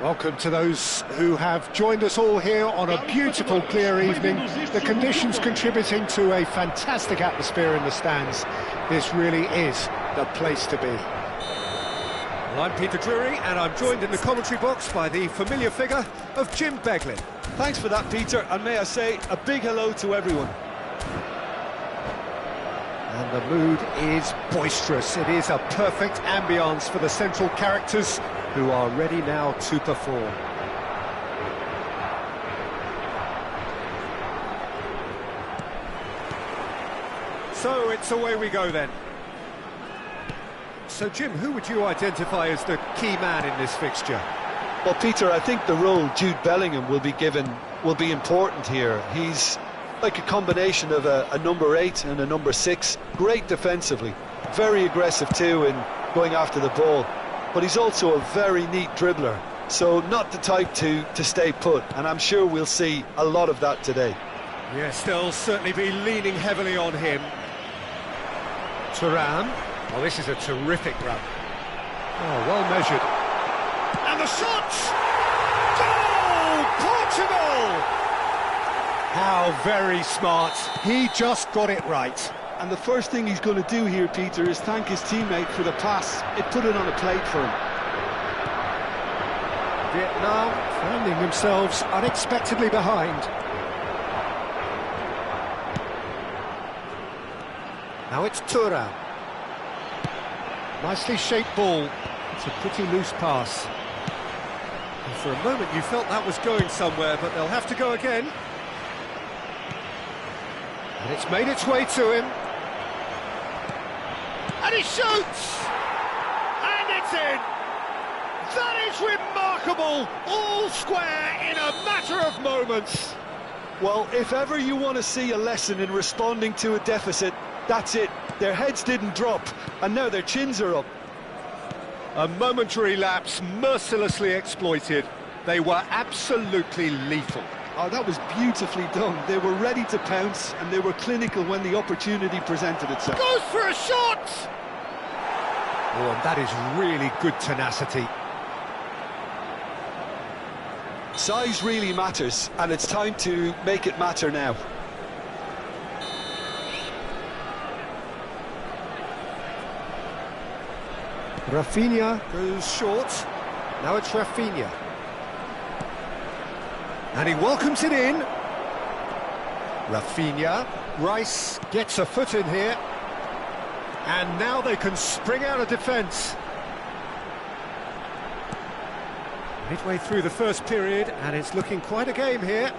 Welcome to those who have joined us all here on a beautiful, clear evening. The conditions contributing to a fantastic atmosphere in the stands. This really is the place to be. Well, I'm Peter Drury, and I'm joined in the commentary box by the familiar figure of Jim Beglin. Thanks for that, Peter, and may I say a big hello to everyone. And the mood is boisterous. It is a perfect ambience for the central characters who are ready now to perform. So it's away we go then. So Jim, who would you identify as the key man in this fixture? Well, Peter, I think the role Jude Bellingham will be given will be important here. He's like a combination of a number 8 and a number 6. Great defensively, very aggressive too in going after the ball. But he's also a very neat dribbler, so not the type to stay put, and I'm sure we'll see a lot of that today. Yes, they'll certainly be leaning heavily on him. Thuram. Oh, this is a terrific run. Oh, well measured. And the shot! Goal! Portugal! How very smart. He just got it right. And the first thing he's going to do here, Peter, is thank his teammate for the pass. It put it on a plate for him. Vietnam finding themselves unexpectedly behind. Now it's Thuram. Nicely shaped ball. It's a pretty loose pass. And for a moment you felt that was going somewhere, but they'll have to go again. And it's made its way to him. And he shoots! And it's in! That is remarkable! All square in a matter of moments. Well, if ever you want to see a lesson in responding to a deficit, that's it. Their heads didn't drop, and now their chins are up. A momentary lapse mercilessly exploited. They were absolutely lethal. Oh, that was beautifully done. They were ready to pounce, and they were clinical when the opportunity presented itself. Goes for a shot! Oh, and that is really good tenacity. Size really matters, and it's time to make it matter now. Rafinha goes short. Now it's Rafinha. And he welcomes it in. Rafinha. Rice gets a foot in here. And now they can spring out of defence. Midway through the first period, and it's looking quite a game here.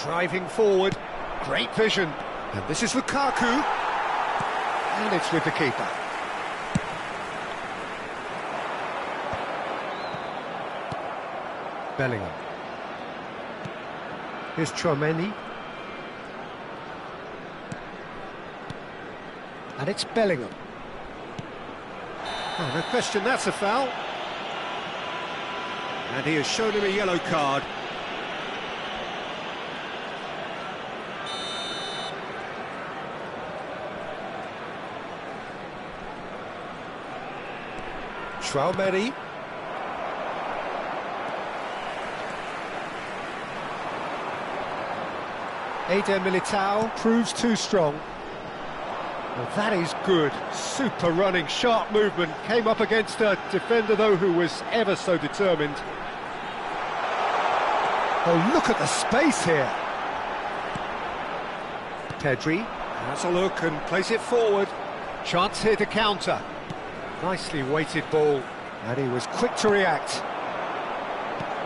Driving forward. Great vision. And this is Lukaku. And it's with the keeper. Bellingham. Here's Tchouaméni. And it's Bellingham. Oh, no question, that's a foul. And he has shown him a yellow card. Tchouaméni. Eder Militao proves too strong. Well, that is good. Super running, sharp movement. Came up against a defender, though, who was ever so determined. Oh, look at the space here. Pedri has a look and plays it forward. Chance here to counter. Nicely weighted ball, and he was quick to react.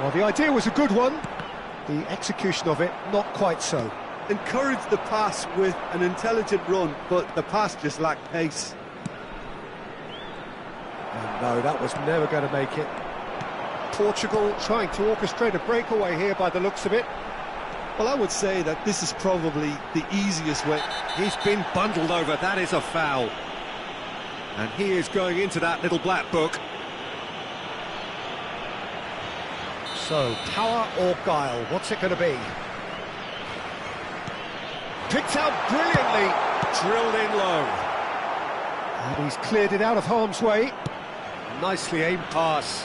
Well, the idea was a good one. The execution of it, not quite so. Encouraged the pass with an intelligent run, but the pass just lacked pace. And no, that was never going to make it. Portugal trying to orchestrate a breakaway here by the looks of it. Well, I would say that this is probably the easiest way. He's been bundled over, that is a foul. And he is going into that little black book. So, power or guile, what's it going to be? Picked out brilliantly, drilled in low. And he's cleared it out of harm's way. nicely aimed pass.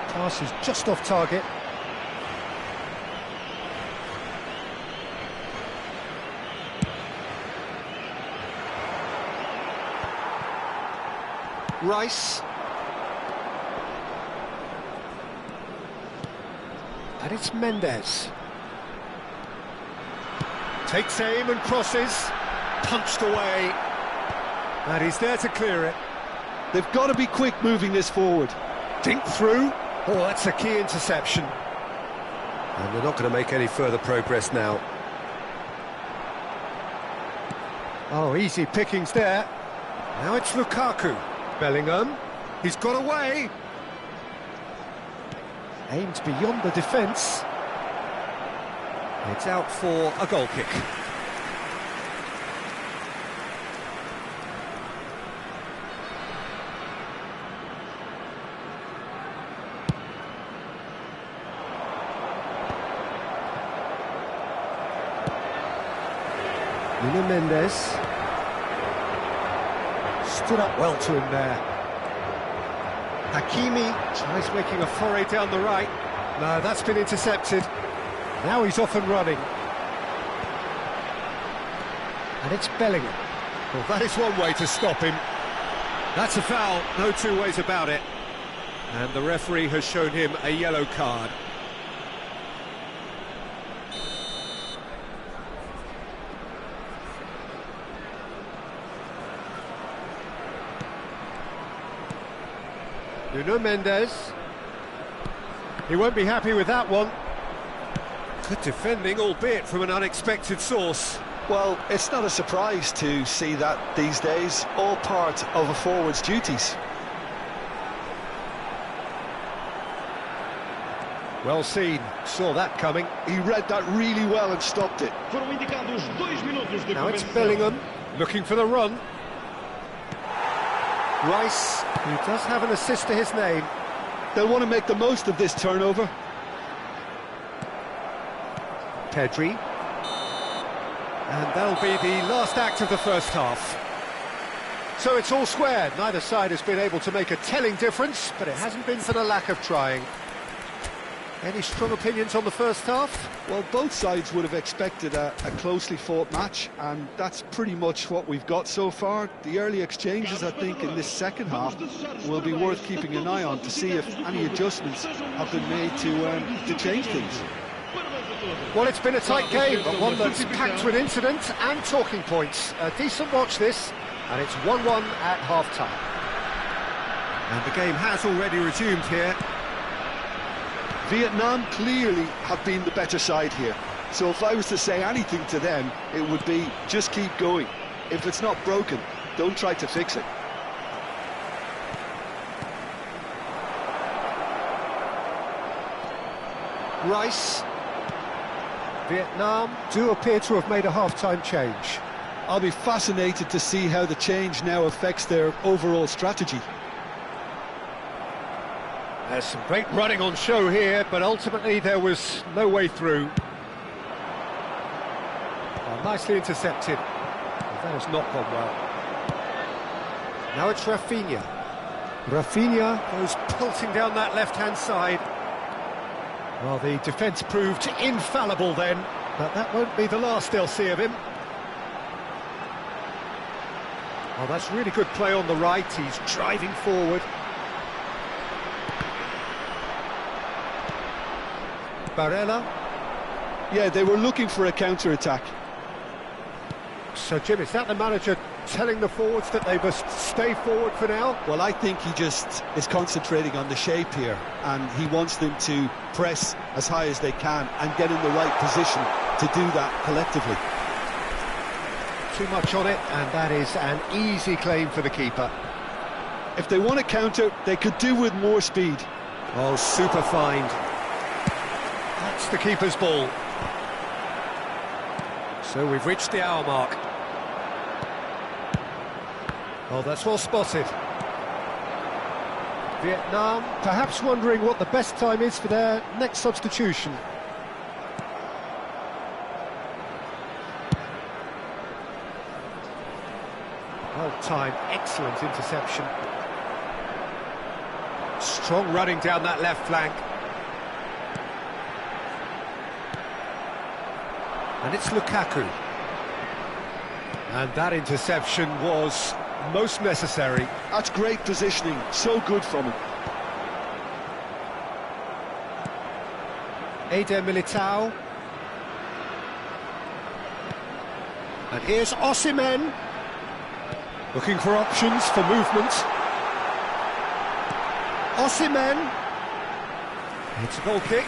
Pass is just off target. Rice. And it's Mendes. Takes aim and crosses. Punched away. And he's there to clear it. They've got to be quick moving this forward. Dink through. Oh, that's a key interception. And they're not going to make any further progress now. Oh, easy pickings there. Now it's Lukaku. Bellingham. He's got away. Aimed beyond the defence. It's out for a goal kick. Nuno Mendes stood up well to him there. Hakimi tries making a foray down the right. No, that's been intercepted. Now he's off and running. And it's Bellingham. Well, that is one way to stop him. That's a foul, no two ways about it. And the referee has shown him a yellow card. Nuno Mendes. He won't be happy with that one. Good defending, albeit from an unexpected source. Well, it's not a surprise to see that these days, all part of a forward's duties. Well seen, saw that coming. He read that really well and stopped it. Now it's Bellingham, looking for the run. Rice, who does have an assist to his name. They'll want to make the most of this turnover. Pedri. And that'll be the last act of the first half. So it's all square. Neither side has been able to make a telling difference, but it hasn't been for the lack of trying. Any strong opinions on the first half? Well, both sides would have expected a closely fought match, and that's pretty much what we've got so far. The early exchanges, I think, in this second half will be worth keeping an eye on to see if any adjustments have been made to change things. Well, it's been a tight game, but one that's packed with incident and talking points. A decent watch this, and it's 1-1 at half-time. And the game has already resumed here. Vietnam clearly have been the better side here. So if I was to say anything to them, it would be just keep going. If it's not broken, don't try to fix it. Rice. Vietnam do appear to have made a half-time change. I'll be fascinated to see how the change now affects their overall strategy. There's some great running on show here, but ultimately there was no way through. Well, nicely intercepted. Well, that has not gone well. Now it's Rafinha. Rafinha goes pulsing down that left-hand side. Well, the defence proved infallible then, but that won't be the last they'll see of him. Well, that's really good play on the right. He's driving forward. Barella. Yeah, they were looking for a counter-attack. So, Jim, is that the manager telling the forwards that they must stay forward for now? Well, I think he just is concentrating on the shape here, and he wants them to press as high as they can and get in the right position to do that collectively. Too much on it, and that is an easy claim for the keeper. If they want to counter, they could do with more speed. Oh, super find. That's the keeper's ball. So we've reached the hour mark. Oh, that's well spotted. Vietnam perhaps wondering what the best time is for their next substitution. Well timed, excellent interception. Strong running down that left flank. And it's Lukaku. And that interception was most necessary. That's great positioning, so good from him. Eder Militao. And here's Osimhen. Looking for options for movement. Osimhen. It's a goal kick.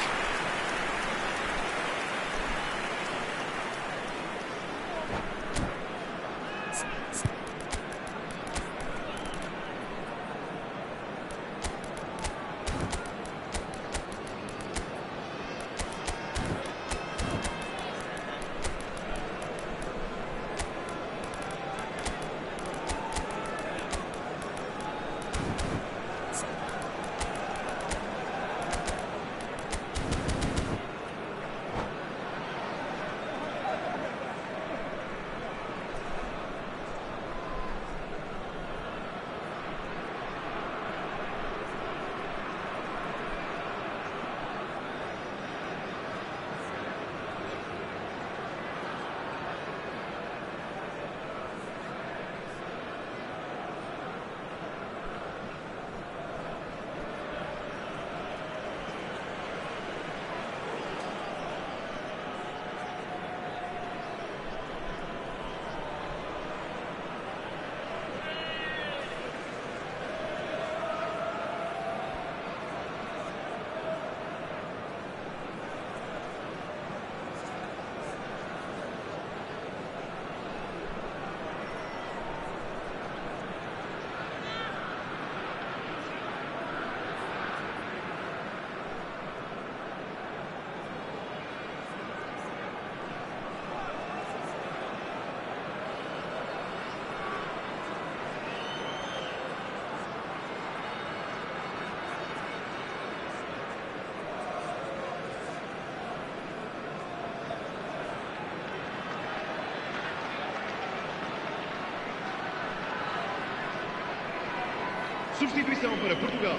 Substituição para Portugal.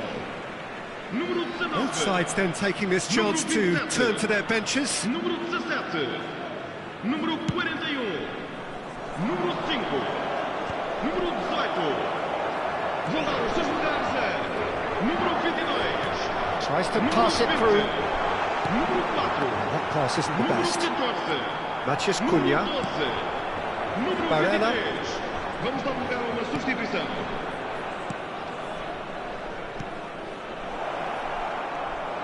Número 19. Both sides then taking this chance to turn to their benches. Número 17. Número 41. Número 5. Número 18. Vão dar os seus lugares a número 22. Tries to pass it through. Número 4. That pass isn't the Número best. 14. Matheus Número Cunha. 12. Número Barella. 23. Vamos dar lugar a uma substituição.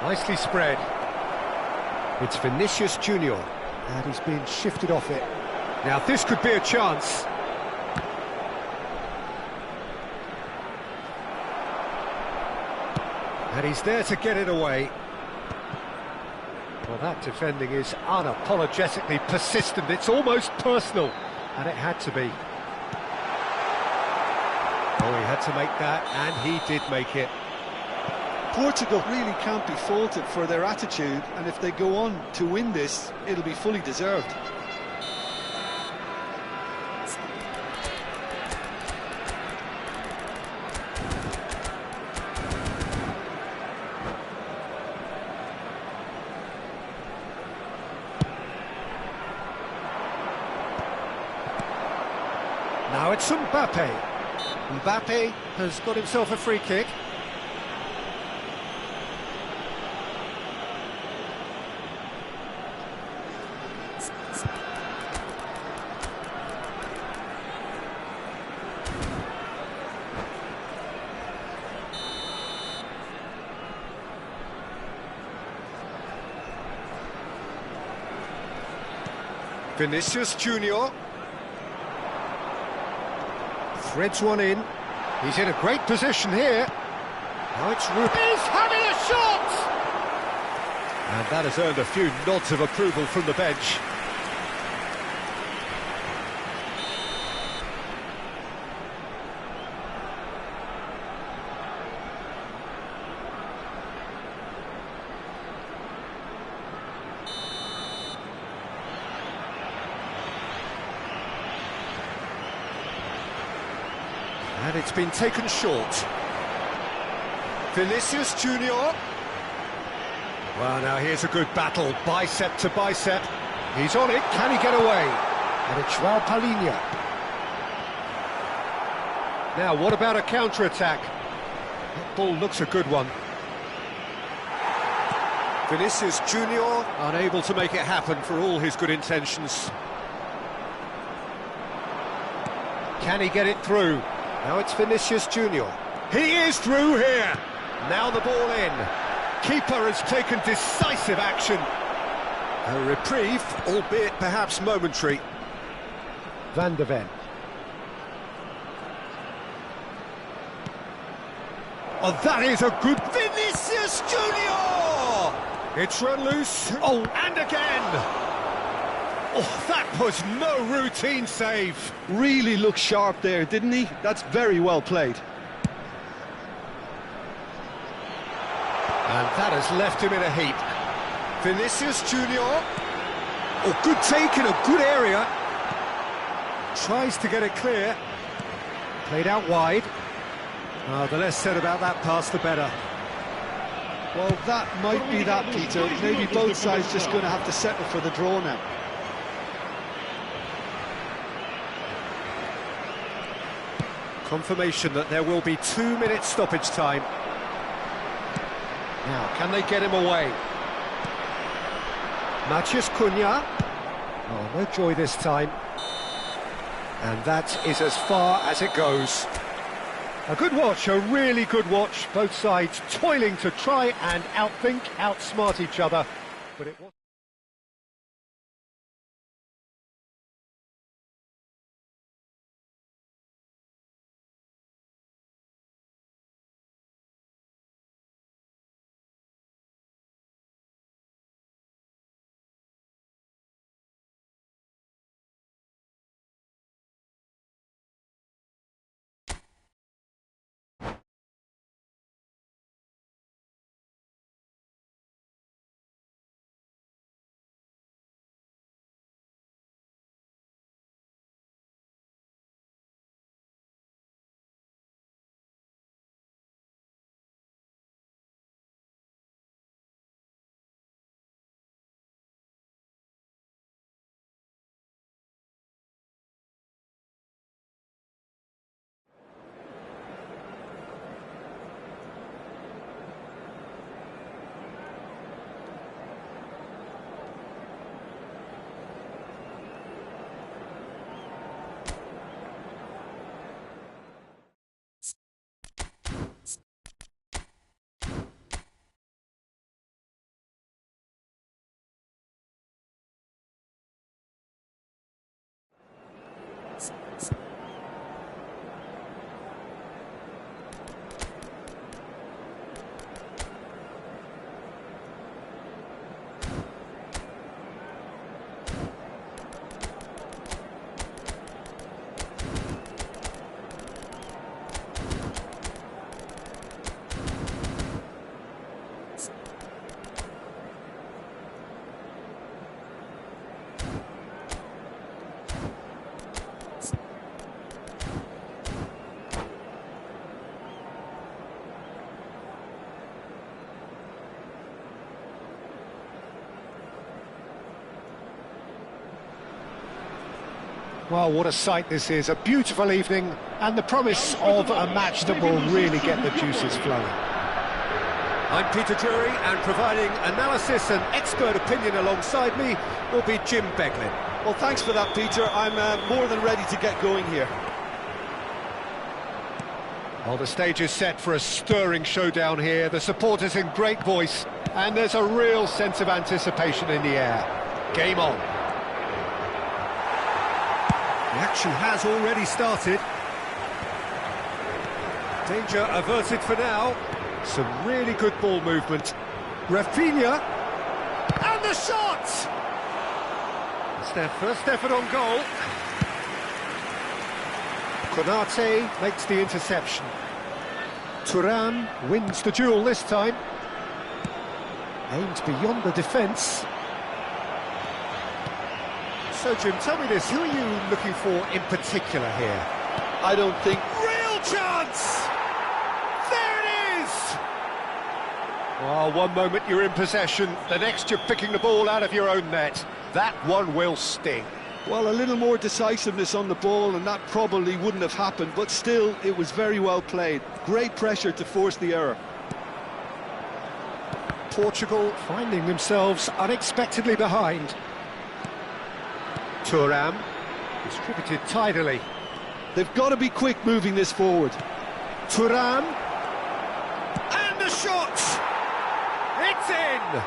Nicely spread. It's Vinicius Junior, and he's been shifted off it. Now this could be a chance. And he's there to get it away. Well, that defending is unapologetically persistent. It's almost personal, and it had to be. Oh, he had to make that, and he did make it. Portugal really can't be faulted for their attitude, and if they go on to win this, it'll be fully deserved. Now it's Mbappe. Mbappe has got himself a free kick. Vinicius Junior threads one in. He's in a great position here. Now it's He's having a shot! and that has earned a few nods of approval from the bench. And it's been taken short. Vinicius Junior. Well, now here's a good battle, bicep to bicep. He's on it, can he get away? And it's Joao Palhinha. Now, what about a counter-attack? That ball looks a good one. Vinicius Junior, unable to make it happen for all his good intentions. Can he get it through? Now it's Vinicius Junior. He is through here. Now the ball in. Keeper has taken decisive action. A reprieve, albeit perhaps momentary. Van de Ven. Oh, that is a good Vinicius Junior! It's run loose. Oh, and again! Oh, that was no routine save. Really looked sharp there, didn't he? That's very well played. And that has left him in a heap. Vinicius Junior. Oh, good take in a good area. Tries to get it clear. Played out wide. The less said about that pass, the better. Well, that might be that, Peter. Maybe both sides just going to have to settle for the draw now. Confirmation that there will be 2 minutes stoppage time. Now, can they get him away? Matheus Cunha. Oh, no joy this time. And that is as far as it goes. A good watch, a really good watch. Both sides toiling to try and outthink, outsmart each other. But it was... Well, what a sight this is, a beautiful evening, and the promise of a match that will really get the juices flowing. I'm Peter Drury, and providing analysis and expert opinion alongside me will be Jim Beglin. Well, thanks for that, Peter. I'm more than ready to get going here. Well, the stage is set for a stirring showdown here, the supporters in great voice, and there's a real sense of anticipation in the air. Game on. The action has already started. Danger averted for now. Some really good ball movement. Rafinha. And the shot! It's their first effort on goal. Konate makes the interception. Thuram wins the duel this time. Aimed beyond the defence. So, Jim, tell me this, who are you looking for in particular here? I don't think... Real chance! There it is! Well, one moment you're in possession, the next you're picking the ball out of your own net. That one will sting. Well, a little more decisiveness on the ball and that probably wouldn't have happened, but still, it was very well played. Great pressure to force the error. Portugal finding themselves unexpectedly behind. Thuram, distributed tidily. They've got to be quick moving this forward. Thuram, and the shot! It's in!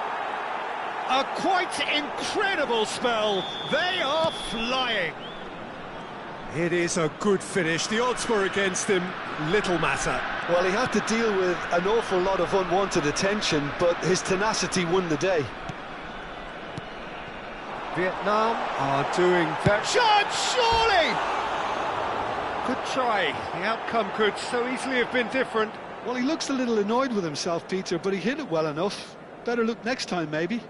A quite incredible spell. They are flying. It is a good finish. The odds were against him. Little matter. Well, he had to deal with an awful lot of unwanted attention, but his tenacity won the day. Vietnam are doing that. Shot, surely! Good try. The outcome could so easily have been different. Well, he looks a little annoyed with himself, Peter, but he hit it well enough. Better look next time, maybe.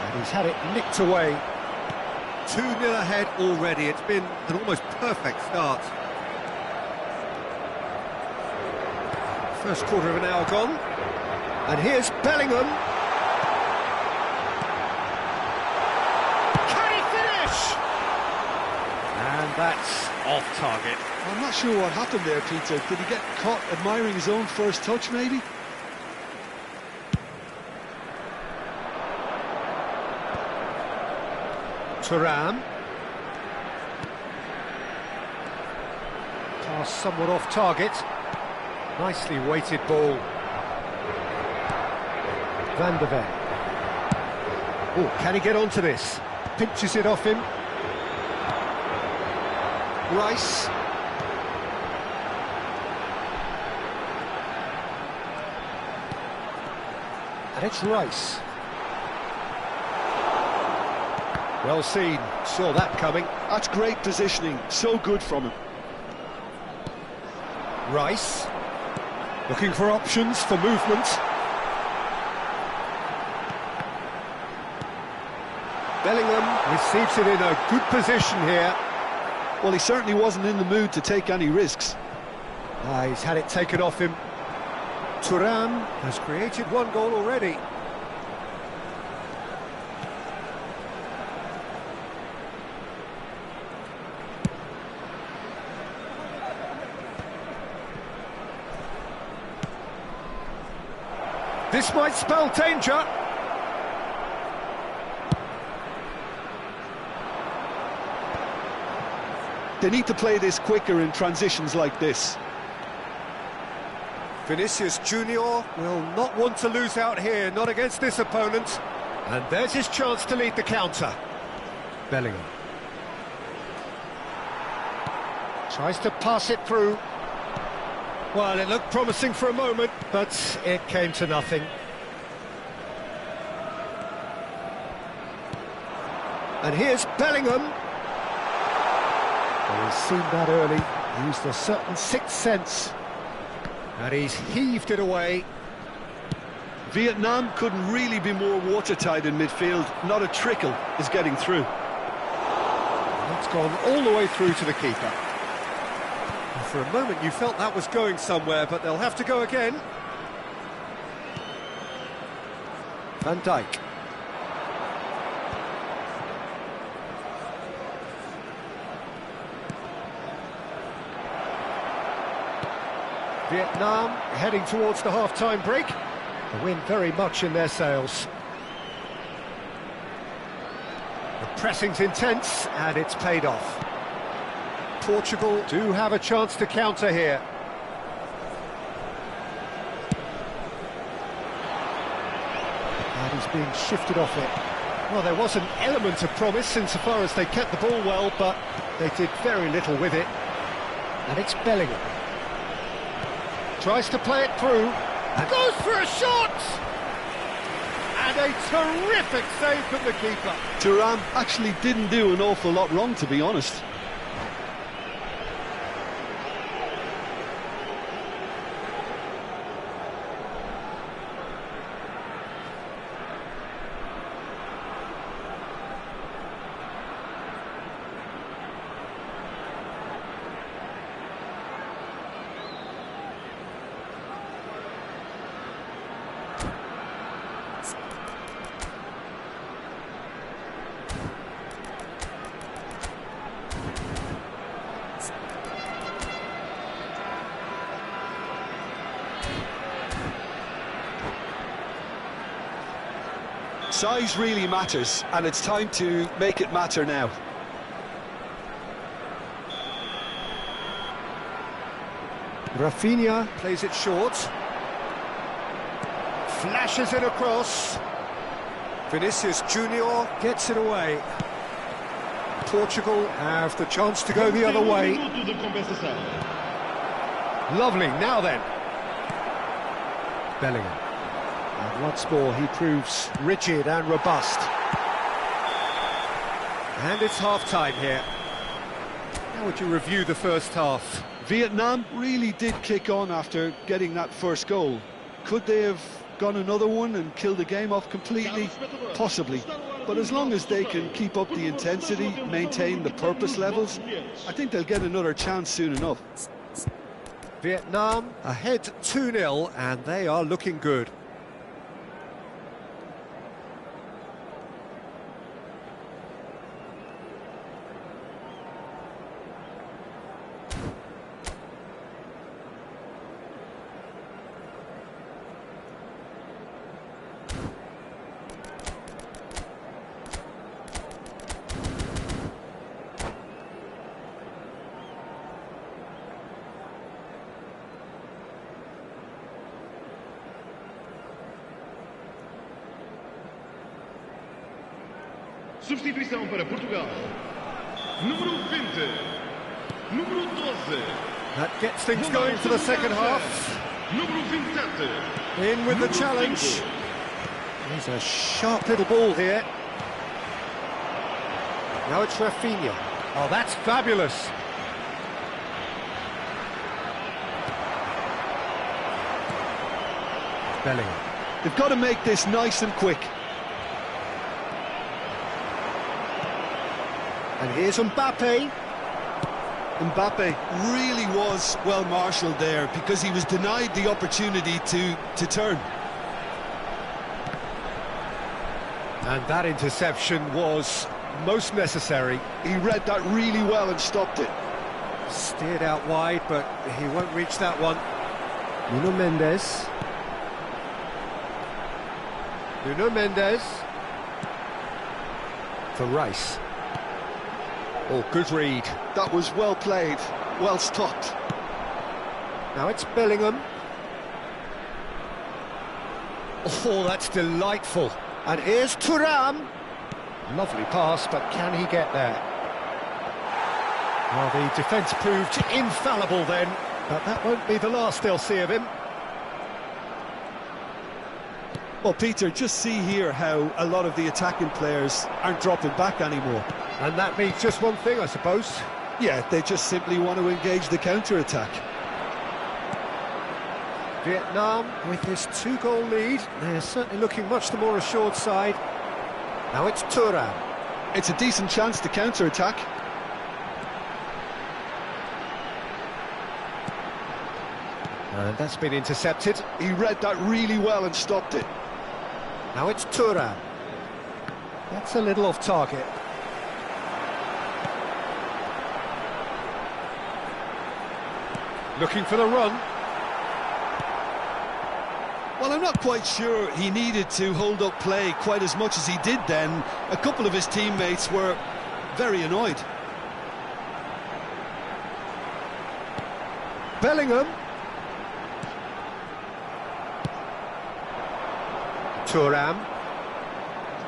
And he's had it nicked away. 2-0 ahead already. It's been an almost perfect start. First quarter of an hour gone. And here's Bellingham. Can he finish? And that's off target. I'm not sure what happened there, Peter. Did he get caught admiring his own first touch, maybe? Thuram. Pass somewhat off target. Nicely weighted ball. Van der Ven. Oh, can he get onto this? Pinches it off him. Rice. And it's Rice. Well seen, saw that coming. That's great positioning, so good from him. Rice, looking for options for movement. Bellingham receives it in a good position here. Well, he certainly wasn't in the mood to take any risks. He's had it taken off him. Thuram has created one goal already. This might spell danger. They need to play this quicker in transitions like this. Vinicius Junior will not want to lose out here, not against this opponent. And there's his chance to lead the counter. Bellingham. Tries to pass it through. Well, it looked promising for a moment, but it came to nothing. And here's Bellingham. Well, he's seen that early, used a certain sixth sense. And he's heaved it away. Vietnam couldn't really be more watertight in midfield. Not a trickle is getting through. That's gone all the way through to the keeper. And for a moment you felt that was going somewhere, but they'll have to go again. Van Dijk. Vietnam heading towards the half-time break. The wind very much in their sails. The pressing's intense and it's paid off. Portugal do have a chance to counter here. And he's being shifted off it. Well, there was an element of promise insofar as they kept the ball well, but they did very little with it. And it's Bellingham. Tries to play it through, and goes for a shot! And a terrific save from the keeper. Thuram actually didn't do an awful lot wrong, to be honest. Size really matters, and it's time to make it matter now. Rafinha plays it short. Flashes it across. Vinicius Junior gets it away. Portugal have the chance to go the other way. Lovely, now then. Bellingham. And once more he proves rigid and robust. And it's half-time here. How would you review the first half? Vietnam really did kick on after getting that first goal. Could they have gone another one and killed the game off completely? Possibly. But as long as they can keep up the intensity, maintain the purpose levels, I think they'll get another chance soon enough. Vietnam ahead 2-0 and they are looking good. Substituição para Portugal. Número 20. Número 12. That gets things going for the second half. Número 27. In with the challenge. He's a sharp little ball here. Now it's Rafinha. Oh, that's fabulous. Bellingham. They've got to make this nice and quick. And here's Mbappe. Mbappe really was well marshalled there because he was denied the opportunity to turn. And that interception was most necessary. He read that really well and stopped it. Steered out wide, but he won't reach that one. Nuno Mendes. Nuno Mendes. For Rice. Oh, good read. That was well played, well stopped. Now it's Bellingham. Oh, that's delightful. And here's Thuram. Lovely pass, but can he get there? Well, the defence proved infallible then, but that won't be the last they'll see of him. Well, Peter, just see here how a lot of the attacking players aren't dropping back anymore. And that means just one thing, I suppose. Yeah, they just simply want to engage the counter-attack. Vietnam, with this 2-goal lead, they're certainly looking much the more assured side. Now it's Thuram. It's a decent chance to counter-attack. And that's been intercepted. He read that really well and stopped it. Now it's Thuram. That's a little off target. Looking for the run. Well, I'm not quite sure he needed to hold up play quite as much as he did then. A couple of his teammates were very annoyed. Bellingham. Thuram.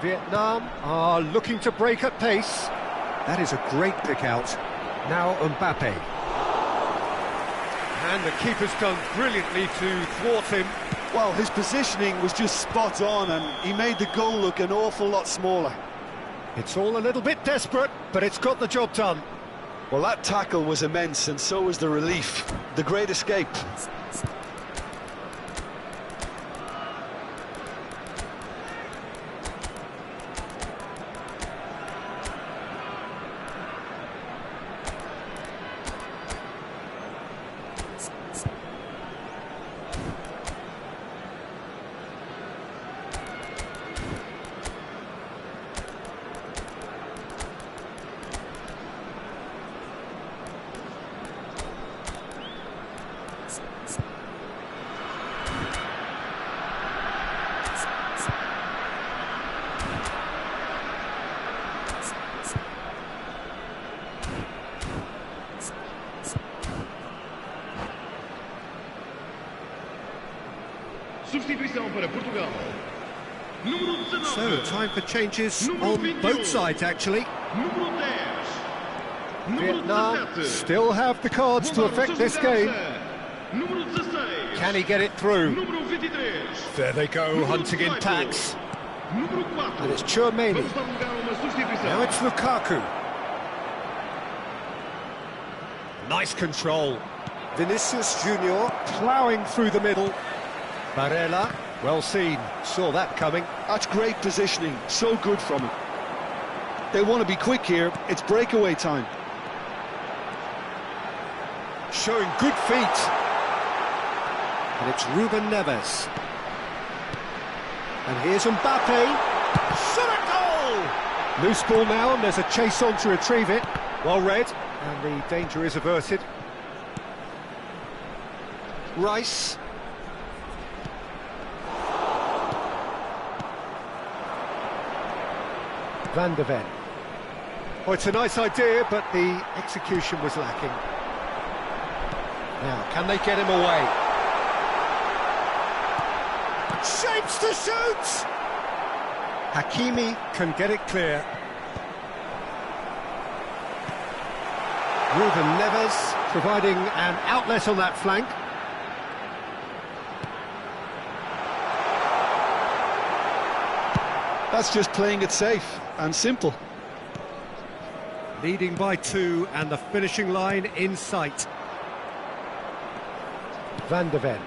Vietnam are looking to break at pace. That is a great pick out. Now Mbappe. And the keeper's done brilliantly to thwart him. Well, his positioning was just spot on and he made the goal look an awful lot smaller. It's all a little bit desperate, but it's got the job done. Well, that tackle was immense and so was the relief. The great escape. Substituição para Portugal. Número 19. So, time for changes Número on 21. both sides, actually. Número 10. Número Vietnam 17. still have the cards to affect this game. Número 16. Can he get it through? Número 23. There they go, hunting in packs. Número 4. And it's Chouameni. Vamos dar lugar a uma substituição. Now it's Lukaku. Nice control. Vinicius Junior. Ploughing through the middle. Barella, well seen. Saw that coming. That's great positioning, so good from him. They want to be quick here, it's breakaway time. Showing good feet. And it's Ruben Neves. And here's Mbappe. Shot a goal! Loose ball now, and there's a chase on to retrieve it. Well read, and the danger is averted. Rice. Van de Ven. Oh, it's a nice idea, but the execution was lacking. Now, can they get him away? Shapes to shoot! Hakimi can get it clear. Ruben Neves providing an outlet on that flank. That's just playing it safe and simple. Leading by 2 and the finishing line in sight. Van de Ven.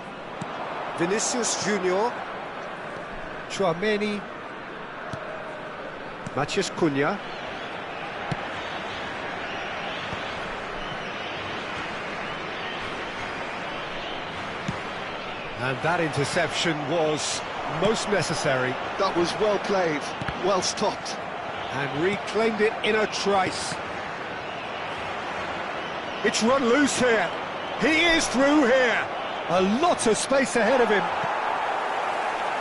Vinicius Junior. Chouameni. Matheus Cunha. And that interception was most necessary. That was well played, well stopped. And reclaimed it in a trice. It's run loose here. He is through here. A lot of space ahead of him.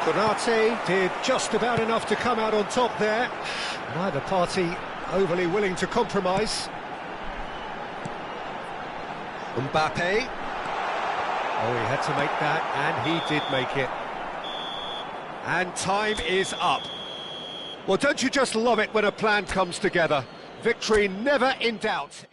Konate did just about enough to come out on top there. Neither party overly willing to compromise. Mbappe. Oh, he had to make that, and he did make it. And time is up. Well, don't you just love it when a plan comes together? Victory never in doubt.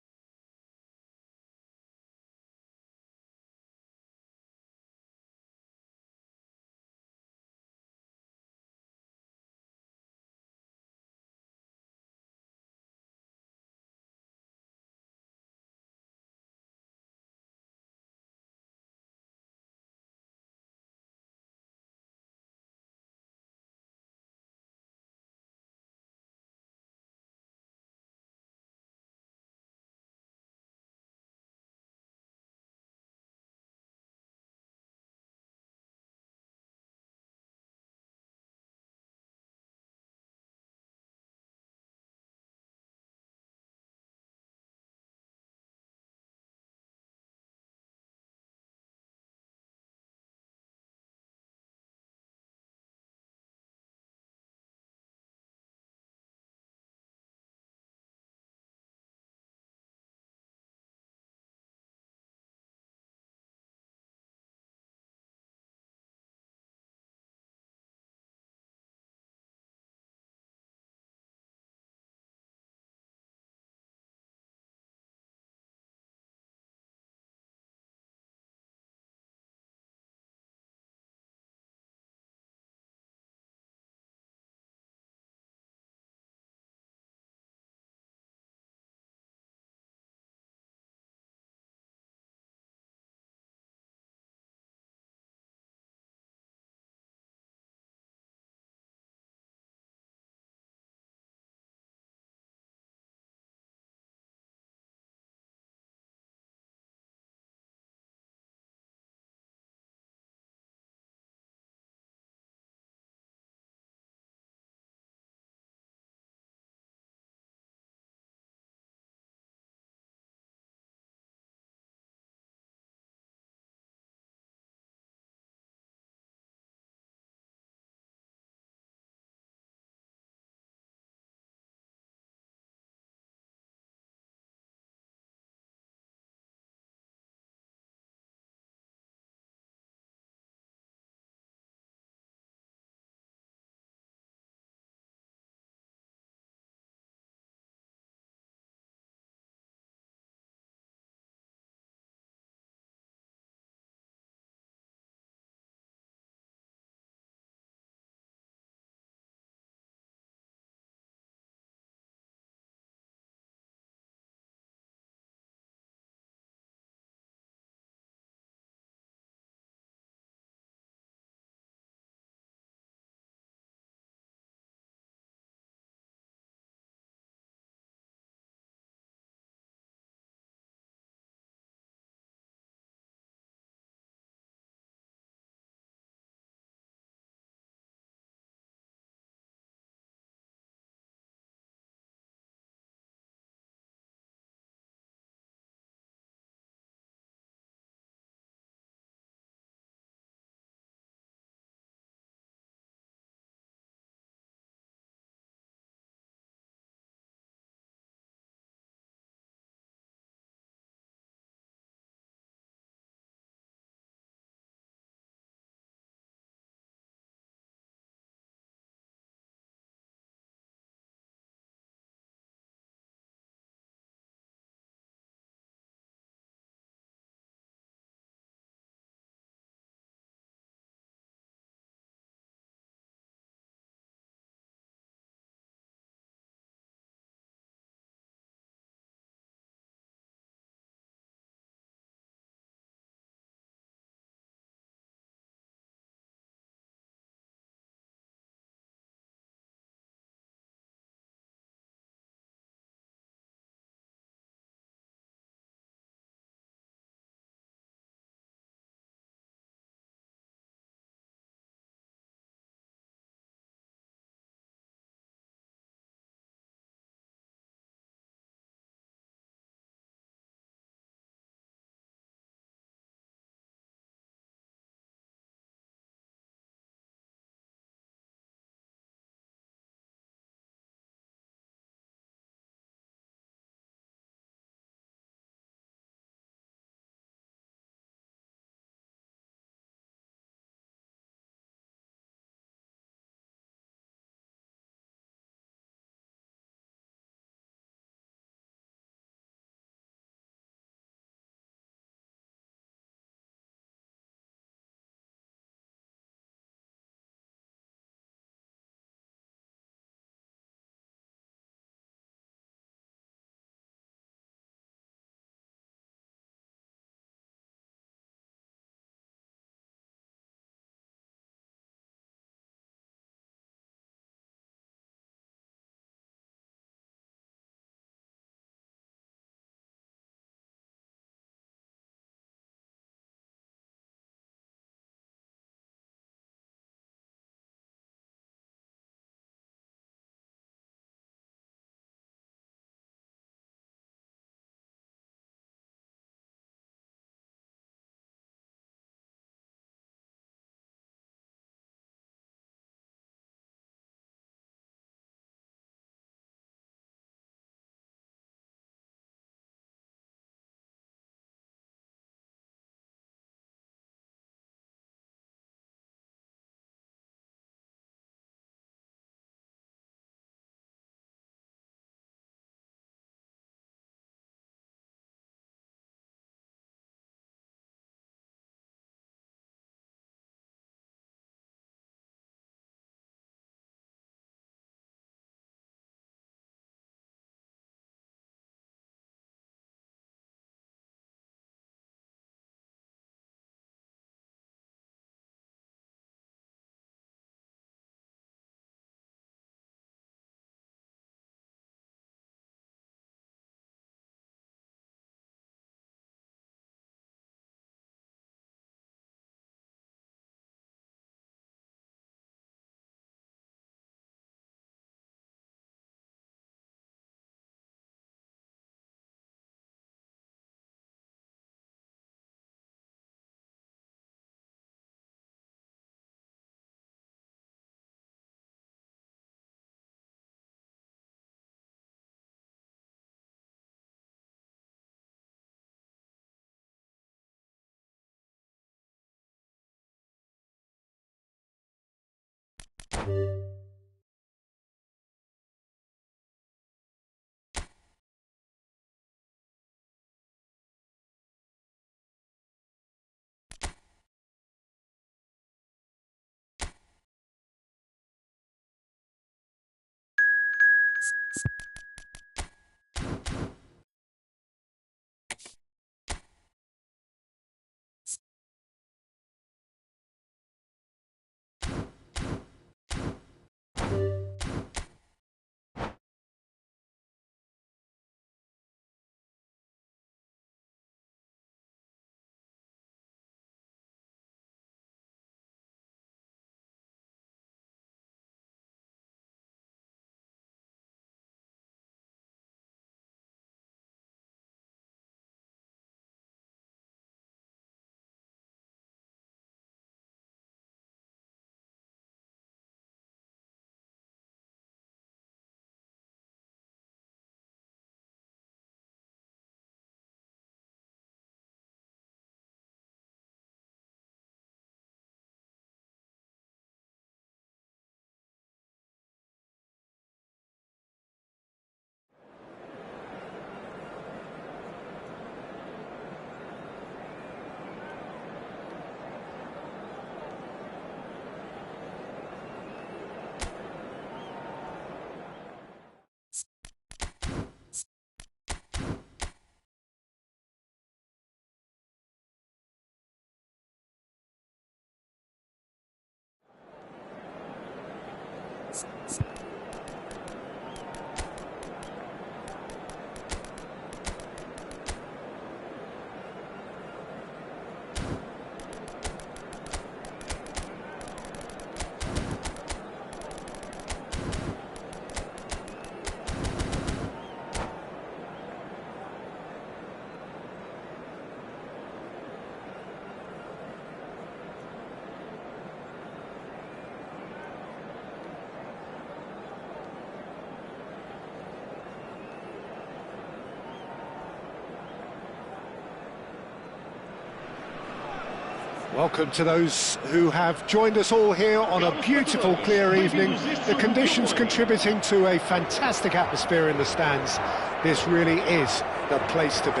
Welcome to those who have joined us all here on a beautiful, clear evening. The conditions contributing to a fantastic atmosphere in the stands. This really is the place to be.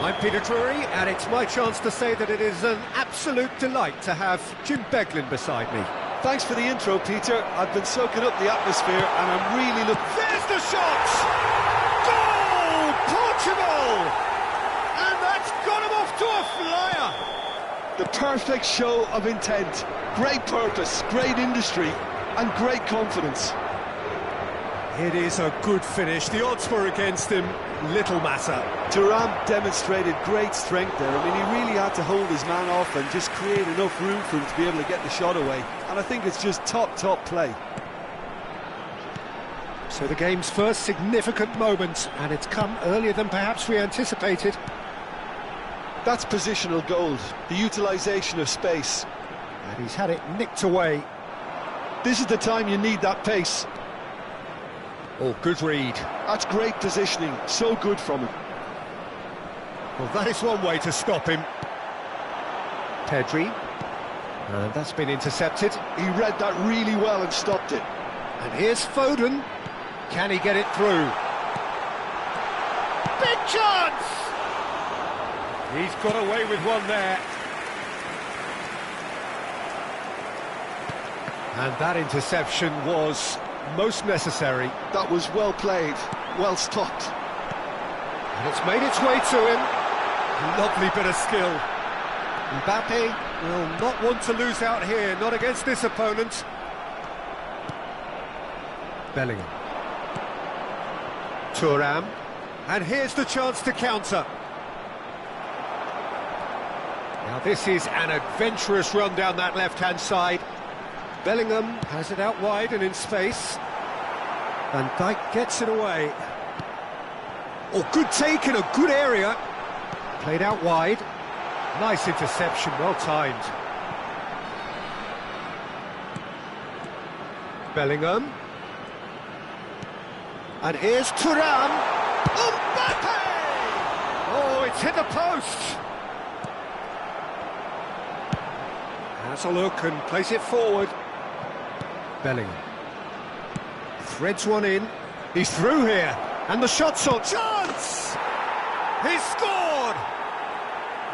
I'm Peter Drury, and it's my chance to say that it is an absolute delight to have Jim Beglin beside me. Thanks for the intro, Peter. I've been soaking up the atmosphere, and I'm really looking... There's the shot! Goal! Portugal! And that's got him off to a flyer! The perfect show of intent, great purpose, great industry, and great confidence. It is a good finish. The odds were against him, little matter. Thuram demonstrated great strength there. I mean, he really had to hold his man off and just create enough room for him to be able to get the shot away. And I think it's just top play. So the game's first significant moment, and it's come earlier than perhaps we anticipated. That's positional gold, the utilisation of space. And he's had it nicked away. This is the time you need that pace. Oh, good read. That's great positioning, so good from him. Well, that is one way to stop him. Pedri. And that's been intercepted. He read that really well and stopped it. And here's Foden. Can he get it through? Big chance! He's got away with one there. And that interception was most necessary. That was well played, well stopped. And it's made its way to him. Lovely bit of skill. Mbappe will not want to lose out here, not against this opponent. Bellingham. Thuram. And here's the chance to counter. Now this is an adventurous run down that left-hand side. Bellingham has it out wide and in space. Van Dijk gets it away. Oh, good take in a good area. Played out wide. Nice interception, well timed. Bellingham. And here's Thuram. Mbappe! Oh, it's hit the post. Has a look and plays it forward. Bellingham. Threads one in. He's through here. And the shot's on. Chance! He's scored!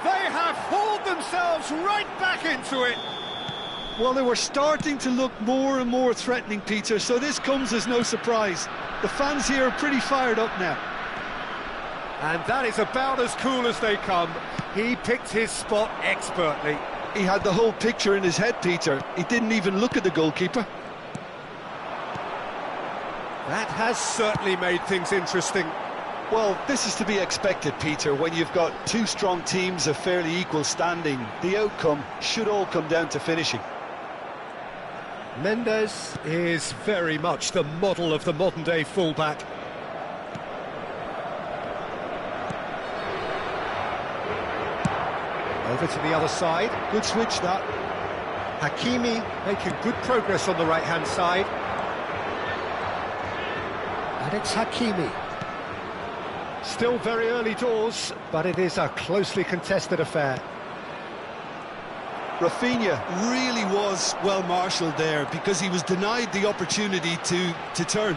They have hauled themselves right back into it. Well, they were starting to look more and more threatening, Peter, so this comes as no surprise. The fans here are pretty fired up now. And that is about as cool as they come. He picked his spot expertly. He had the whole picture in his head, Peter. He didn't even look at the goalkeeper. That has certainly made things interesting. Well, this is to be expected, Peter. When you've got two strong teams of fairly equal standing, the outcome should all come down to finishing. Mendes is very much the model of the modern-day fullback. Over to the other side. Good switch, that. Hakimi making good progress on the right-hand side. And it's Hakimi. Still very early doors, but it is a closely contested affair. Rafinha really was well marshalled there because he was denied the opportunity to turn.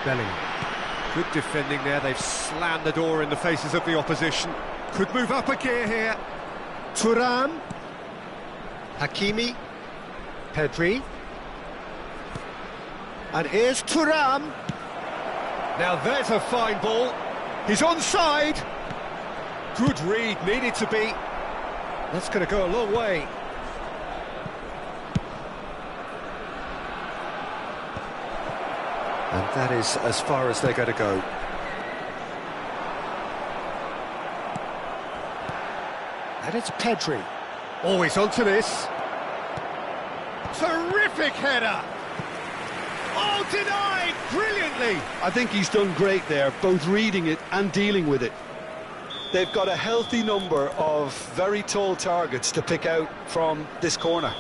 Bellingham. Good defending there. They've slammed the door in the faces of the opposition. Could move up a gear here. Thuram. Hakimi. Pedri. And here's Thuram. Now there's a fine ball. He's onside. Good read, needed to be. That's going to go a long way. And that is as far as they're going to go. And it's Pedri. Always onto this. Terrific header. Oh, denied brilliantly. I think he's done great there, both reading it and dealing with it. They've got a healthy number of very tall targets to pick out from this corner.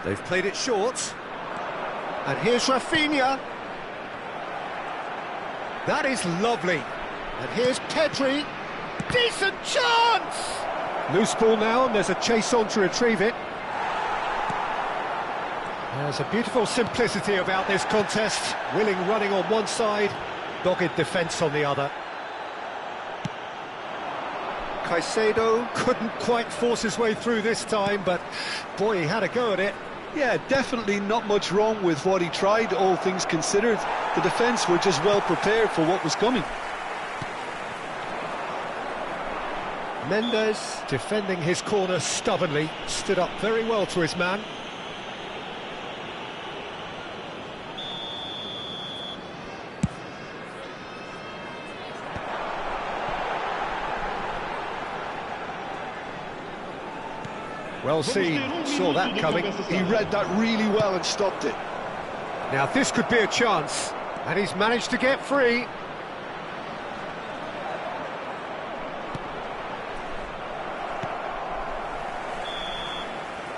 They've played it short. And here's Rafinha. That is lovely. And here's Pedri. Decent chance! Loose ball now, and there's a chase on to retrieve it. There's a beautiful simplicity about this contest. Willing running on one side, dogged defence on the other. Caicedo couldn't quite force his way through this time, but boy, he had a go at it. Yeah, definitely not much wrong with what he tried, all things considered. The defence were just well prepared for what was coming. Mendes defending his corner stubbornly, stood up very well to his man. Well seen, saw that coming. He read that really well and stopped it. Now this could be a chance, and he's managed to get free.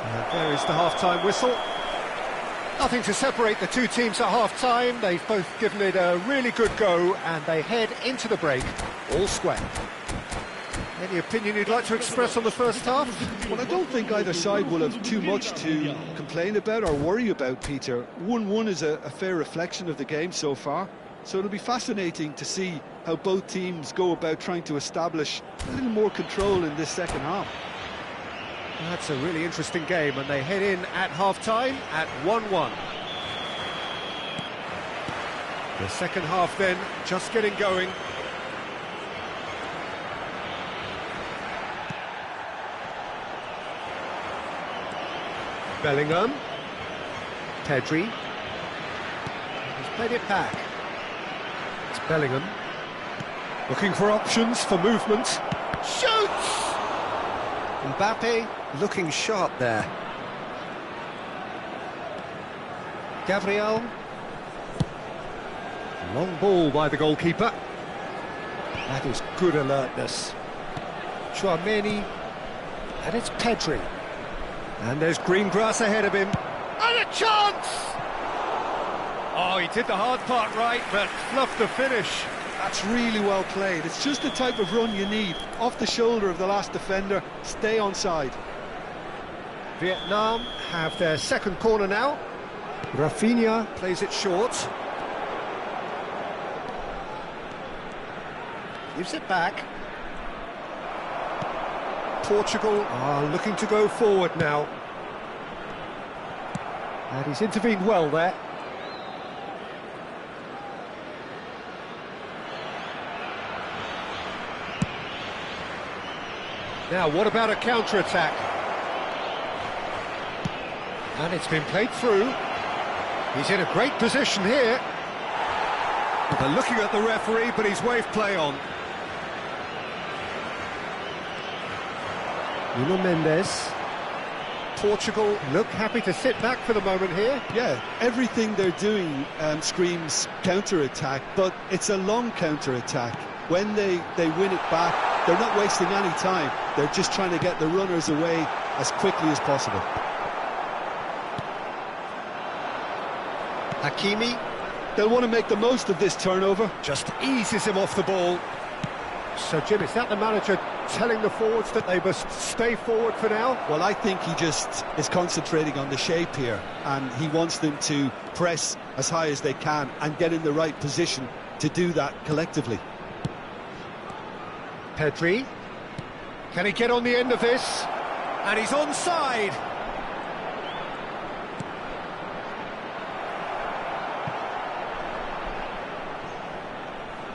And there is the half-time whistle. Nothing to separate the two teams at half-time. They've both given it a really good go, and they head into the break all square. Any opinion you'd like to express on the first half? Well, I don't think either side will have too much to complain about or worry about, Peter. 1-1 is a fair reflection of the game so far, so it'll be fascinating to see how both teams go about trying to establish a little more control in this second half. That's a really interesting game, and they head in at half-time at 1-1. The second half then, just getting going. Bellingham. Pedri. He's played it back. It's Bellingham. Looking for options for movement. Shoots! Mbappe looking sharp there. Gabriel. Long ball by the goalkeeper. That is good alertness. Tchouaméni. And it's Pedri. And there's green grass ahead of him. And a chance! Oh, he did the hard part right, but fluffed the finish. That's really well played. It's just the type of run you need. Off the shoulder of the last defender, stay onside. Vietnam have their second corner now. Rafinha plays it short. Gives it back. Portugal are looking to go forward now. And he's intervened well there. Now, what about a counter-attack? And it's been played through. He's in a great position here. They're looking at the referee, but he's waved play on. Nuno Mendes. Portugal look happy to sit back for the moment here. Yeah, everything they're doing screams counter-attack, but it's a long counter-attack. When they win it back, they're not wasting any time. They're just trying to get the runners away as quickly as possible. Hakimi. They'll want to make the most of this turnover. Just eases him off the ball. So, Jim, is that the manager telling the forwards that they must stay forward for now? Well, I think he just is concentrating on the shape here, and he wants them to press as high as they can and get in the right position to do that collectively. Pedri. Can he get on the end of this? And he's onside.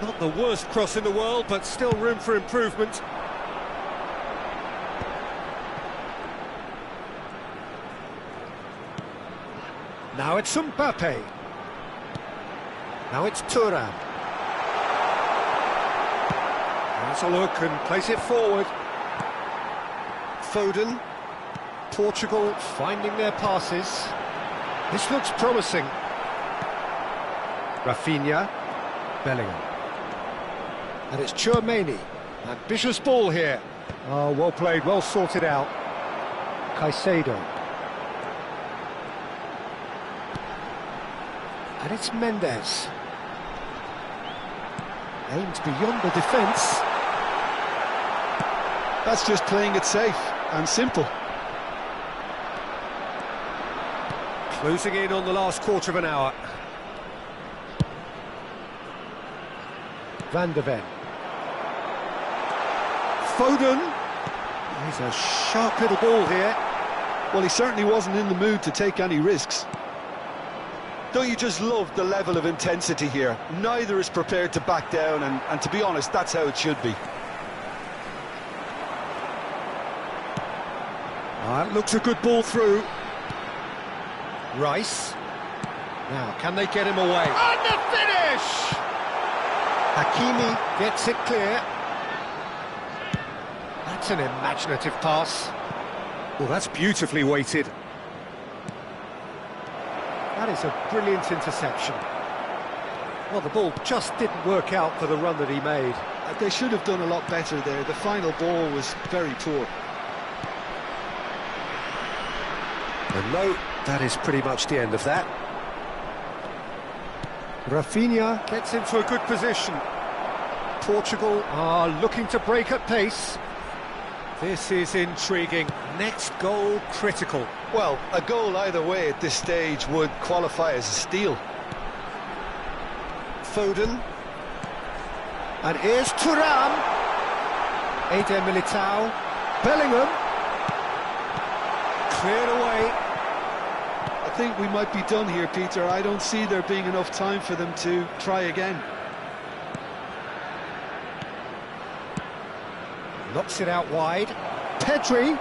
Not the worst cross in the world, but still room for improvement. Now it's Mbappe. Now it's Thuram. Has a look and place it forward. Foden. Portugal finding their passes. This looks promising. Rafinha. Bellingham. And it's Tchouaméni. Ambitious ball here. Oh, well played, well sorted out. Caicedo. And it's Mendes. Aimed beyond the defence. That's just playing it safe and simple. Closing in on the last quarter of an hour. Van de Ven. Foden. He's a sharp little ball here. Well, he certainly wasn't in the mood to take any risks. Don't you just love the level of intensity here? Neither is prepared to back down, and to be honest, that's how it should be. That looks a good ball through. Rice. Now, can they get him away? And the finish! Hakimi gets it clear. That's an imaginative pass. Well, that's beautifully weighted. That is a brilliant interception. Well, the ball just didn't work out for the run that he made. They should have done a lot better there. The final ball was very poor. And no, that is pretty much the end of that. Rafinha gets into a good position. Portugal are looking to break at pace. This is intriguing. Next goal critical. Well, a goal either way at this stage would qualify as a steal. Foden. And here's Thuram. Eder Militao. Bellingham. Cleared away. I think we might be done here, Peter. I don't see there being enough time for them to try again. Knocks it out wide. Pedri.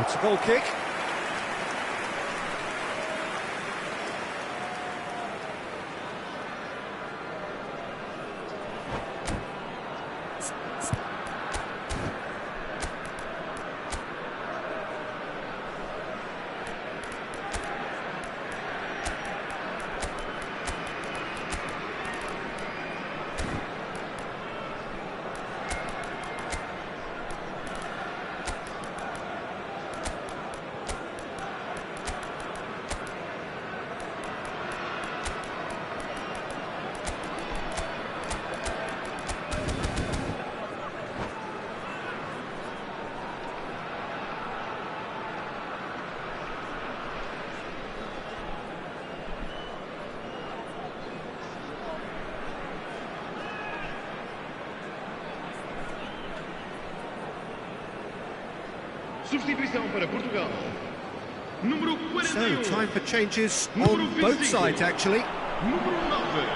It's a goal kick. Substituição para Portugal. Número 48. So, time for changes on both sides, actually. Número 9.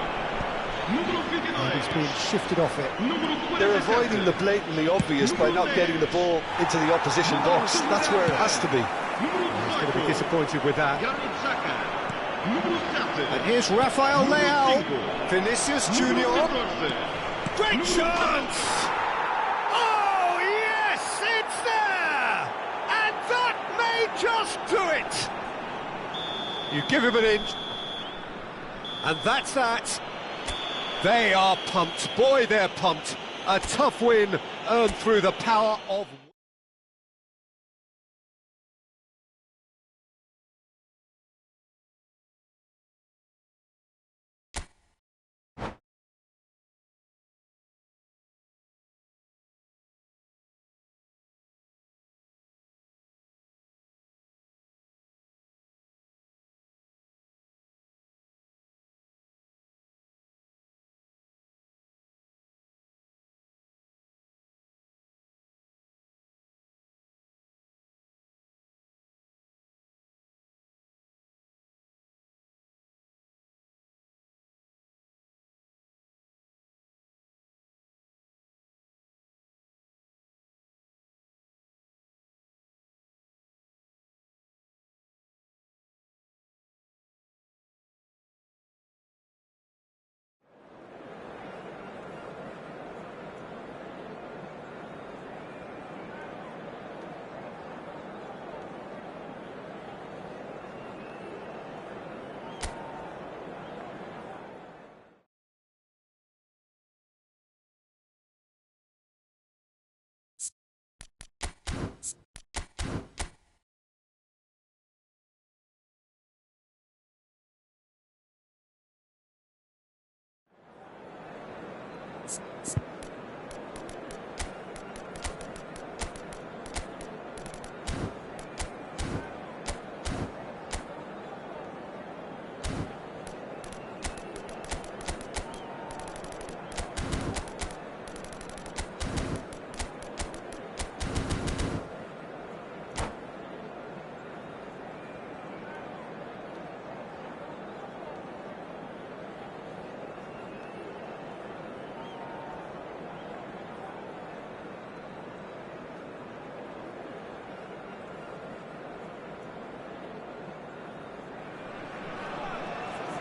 Número 22. He's been shifted off it. Número 47. They're avoiding the blatantly obvious by not getting the ball into the opposition box. That's where it has to be. Número He's going to be 18. disappointed with that. Granit Xhaka. Número 7. And here's Rafael Leao. Vinicius Número Junior. 14. Great chance! Oh, yes, it's there! And that may just do it! You give him an inch, and that's that. They are pumped. Boy, they're pumped. A tough win earned through the power of...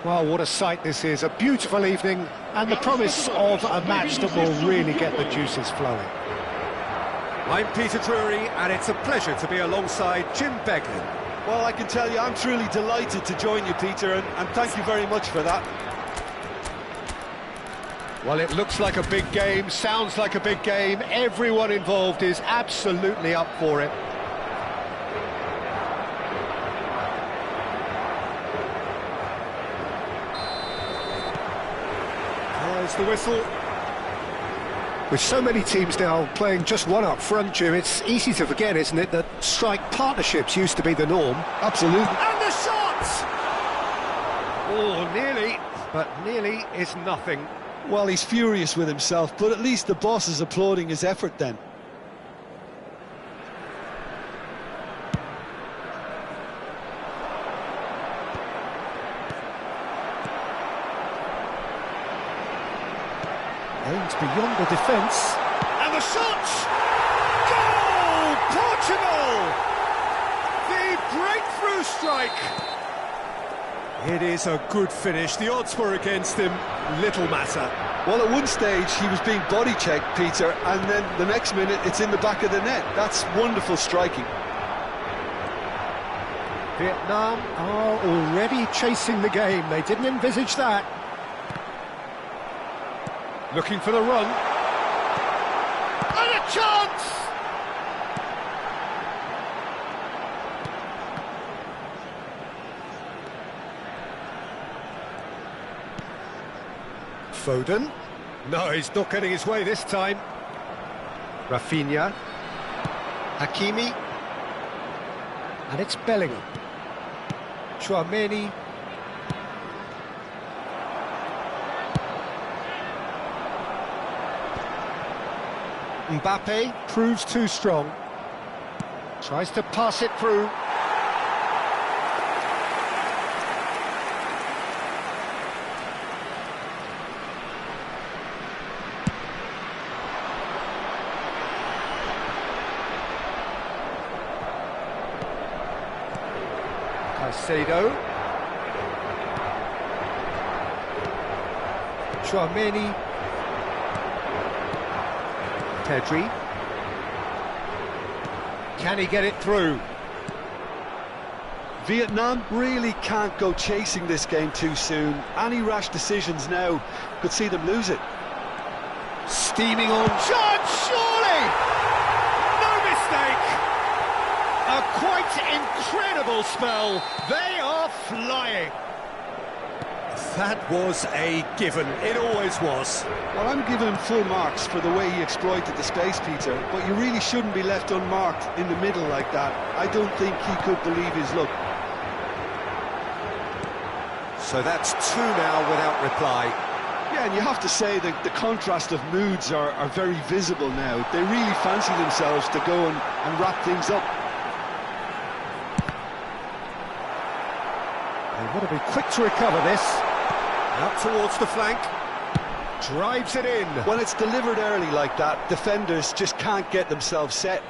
Well, what a sight this is. A beautiful evening and the promise of a match that will really get the juices flowing. I'm Peter Drury, and it's a pleasure to be alongside Jim Beglin. Well, I can tell you, I'm truly delighted to join you, Peter, and thank you very much for that. Well, it looks like a big game, sounds like a big game. Everyone involved is absolutely up for it. There's the whistle. With so many teams now playing just one up front, Jim, it's easy to forget, isn't it, that strike partnerships used to be the norm. Absolutely. And the shot! Oh, nearly, but nearly is nothing. Well, he's furious with himself, but at least the boss is applauding his effort then. Aims beyond the defence. And the shot! Goal! Portugal! The breakthrough strike! It is a good finish. The odds were against him. Little matter. Well, at one stage, he was being body-checked, Peter, and then the next minute, it's in the back of the net. That's wonderful striking. Vietnam are already chasing the game. They didn't envisage that. Looking for the run. And a chance! Foden. No, he's not getting his way this time. Rafinha. Hakimi. And it's Bellingham. Tchouaméni. Mbappe proves too strong. Tries to pass it through. Caicedo. Tchouaméni. Pedri. Can he get it through? Vietnam really can't go chasing this game too soon. Any rash decisions now could see them lose it. Steaming on. Chance, surely! No mistake! A quite incredible spell. They are flying. That was a given. It always was. Well, I'm giving him full marks for the way he exploited the space, Peter, but you really shouldn't be left unmarked in the middle like that. I don't think he could believe his luck. So that's two now without reply. Yeah, and you have to say that the contrast of moods are very visible now. They really fancy themselves to go and wrap things up. They want to be quick to recover this. Out towards the flank. Drives it in. When it's delivered early like that, defenders just can't get themselves set.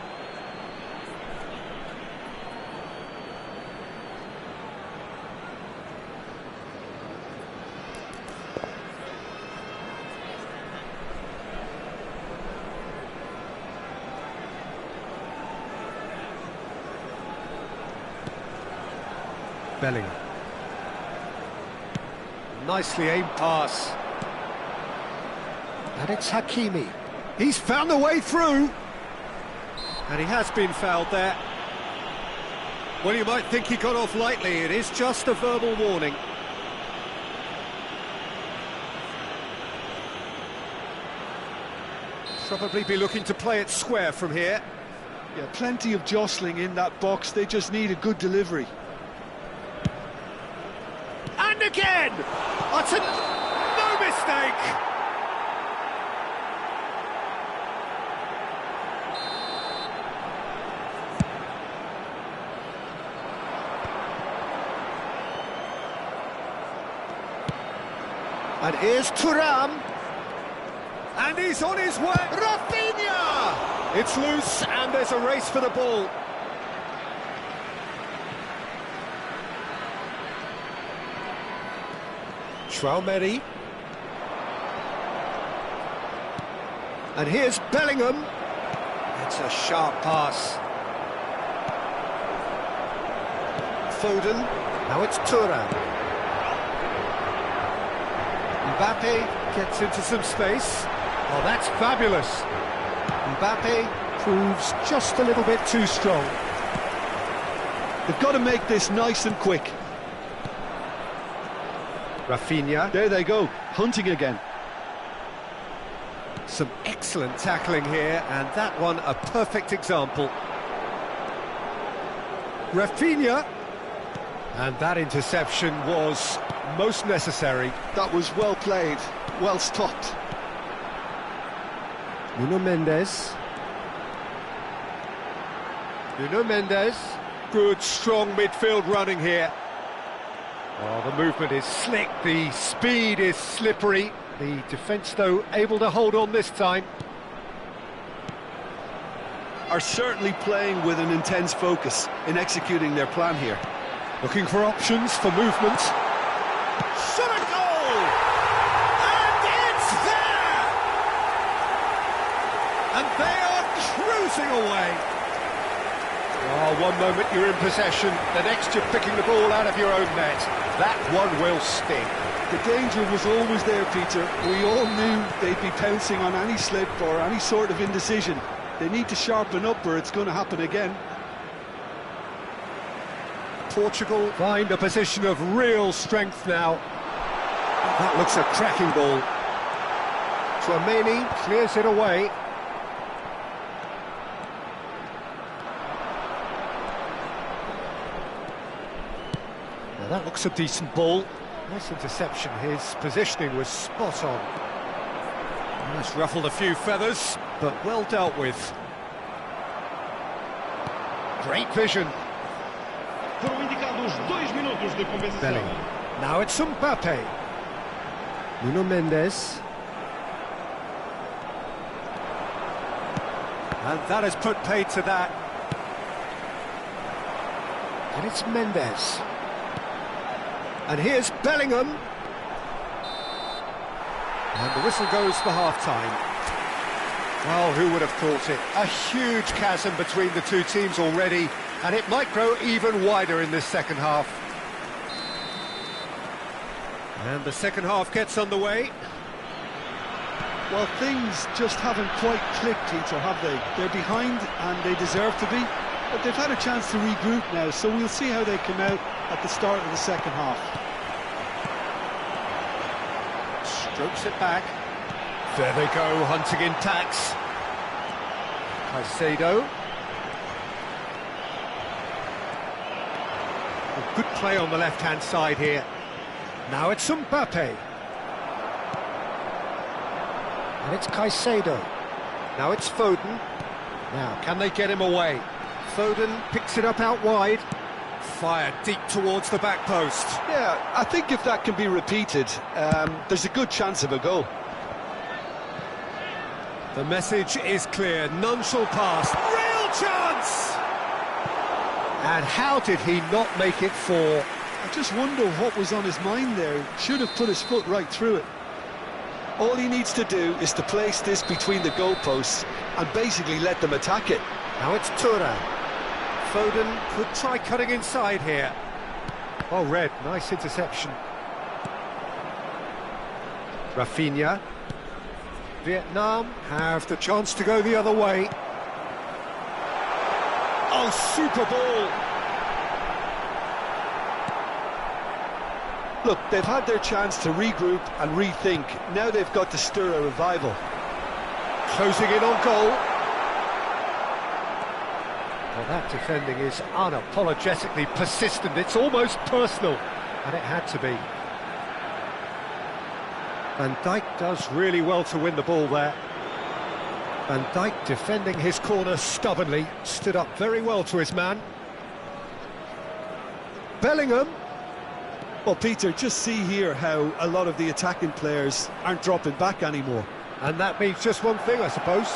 Bellingham. Nicely aimed pass. And it's Hakimi. He's found a way through. And he has been fouled there. Well, you might think he got off lightly. It is just a verbal warning. Probably be looking to play it square from here. Yeah, plenty of jostling in that box. They just need a good delivery. And again! That's no mistake! And here's Thuram. And he's on his way. Rafinha! It's loose and there's a race for the ball. Tchouaméni. And here's Bellingham. It's a sharp pass. Foden. Now it's Thuram. Mbappe gets into some space. Oh, that's fabulous. Mbappe proves just a little bit too strong. They've got to make this nice and quick. Rafinha. There they go, hunting again. Some excellent tackling here, and that one a perfect example. Rafinha. And that interception was most necessary. That was well played, well stopped. Nuno Mendes. Nuno Mendes. Good, strong midfield running here. Oh, the movement is slick, the speed is slippery. The defence, though, able to hold on this time. Are certainly playing with an intense focus in executing their plan here. Looking for options for movement. Shot a goal! And it's there! And they are cruising away. Oh, one moment you're in possession, the next you're picking the ball out of your own net. That one will sting. The danger was always there, Peter. We all knew they'd be pouncing on any slip or any sort of indecision. They need to sharpen up or it's going to happen again. Portugal find a position of real strength now. That looks a cracking ball. Tchouaméni clears it away. Now that looks a decent ball. Nice interception. His positioning was spot on. That's ruffled a few feathers, but well dealt with. Great vision. Foram indicados 2 minutos de compensação. Bellingham. Now it's Mbappe. Nuno Mendes. And that has put paid to that. And it's Mendes. And here's Bellingham. And the whistle goes for half-time. Well, who would have thought it? A huge chasm between the two teams already, and it might grow even wider in this second half. And the second half gets underway. Well, things just haven't quite clicked, Peter, have they? They're behind and they deserve to be, but they've had a chance to regroup now, so we'll see how they come out at the start of the second half. Strokes it back. There they go, hunting in tacks. Caicedo. A good play on the left-hand side here. Now it's Mbappe. And it's Caicedo. Now it's Foden. Now, can they get him away? Foden picks it up out wide. Fired deep towards the back post. Yeah, I think if that can be repeated, there's a good chance of a goal. The message is clear, none shall pass. Real chance! And how did he not make it four? I just wonder what was on his mind there. Should have put his foot right through it. All he needs to do is to place this between the goalposts and basically let them attack it. Now it's Thuram. Foden could try cutting inside here. Oh, Red, nice interception. Rafinha. Vietnam have the chance to go the other way. Oh, super ball! Look, they've had their chance to regroup and rethink. Now they've got to stir a revival. Closing in on goal. Well, that defending is unapologetically persistent. It's almost personal, and it had to be. Van Dijk does really well to win the ball there. Van Dijk defending his corner stubbornly, stood up very well to his man. Bellingham. Well, Peter, just see here how a lot of the attacking players aren't dropping back anymore. And that means just one thing, I suppose.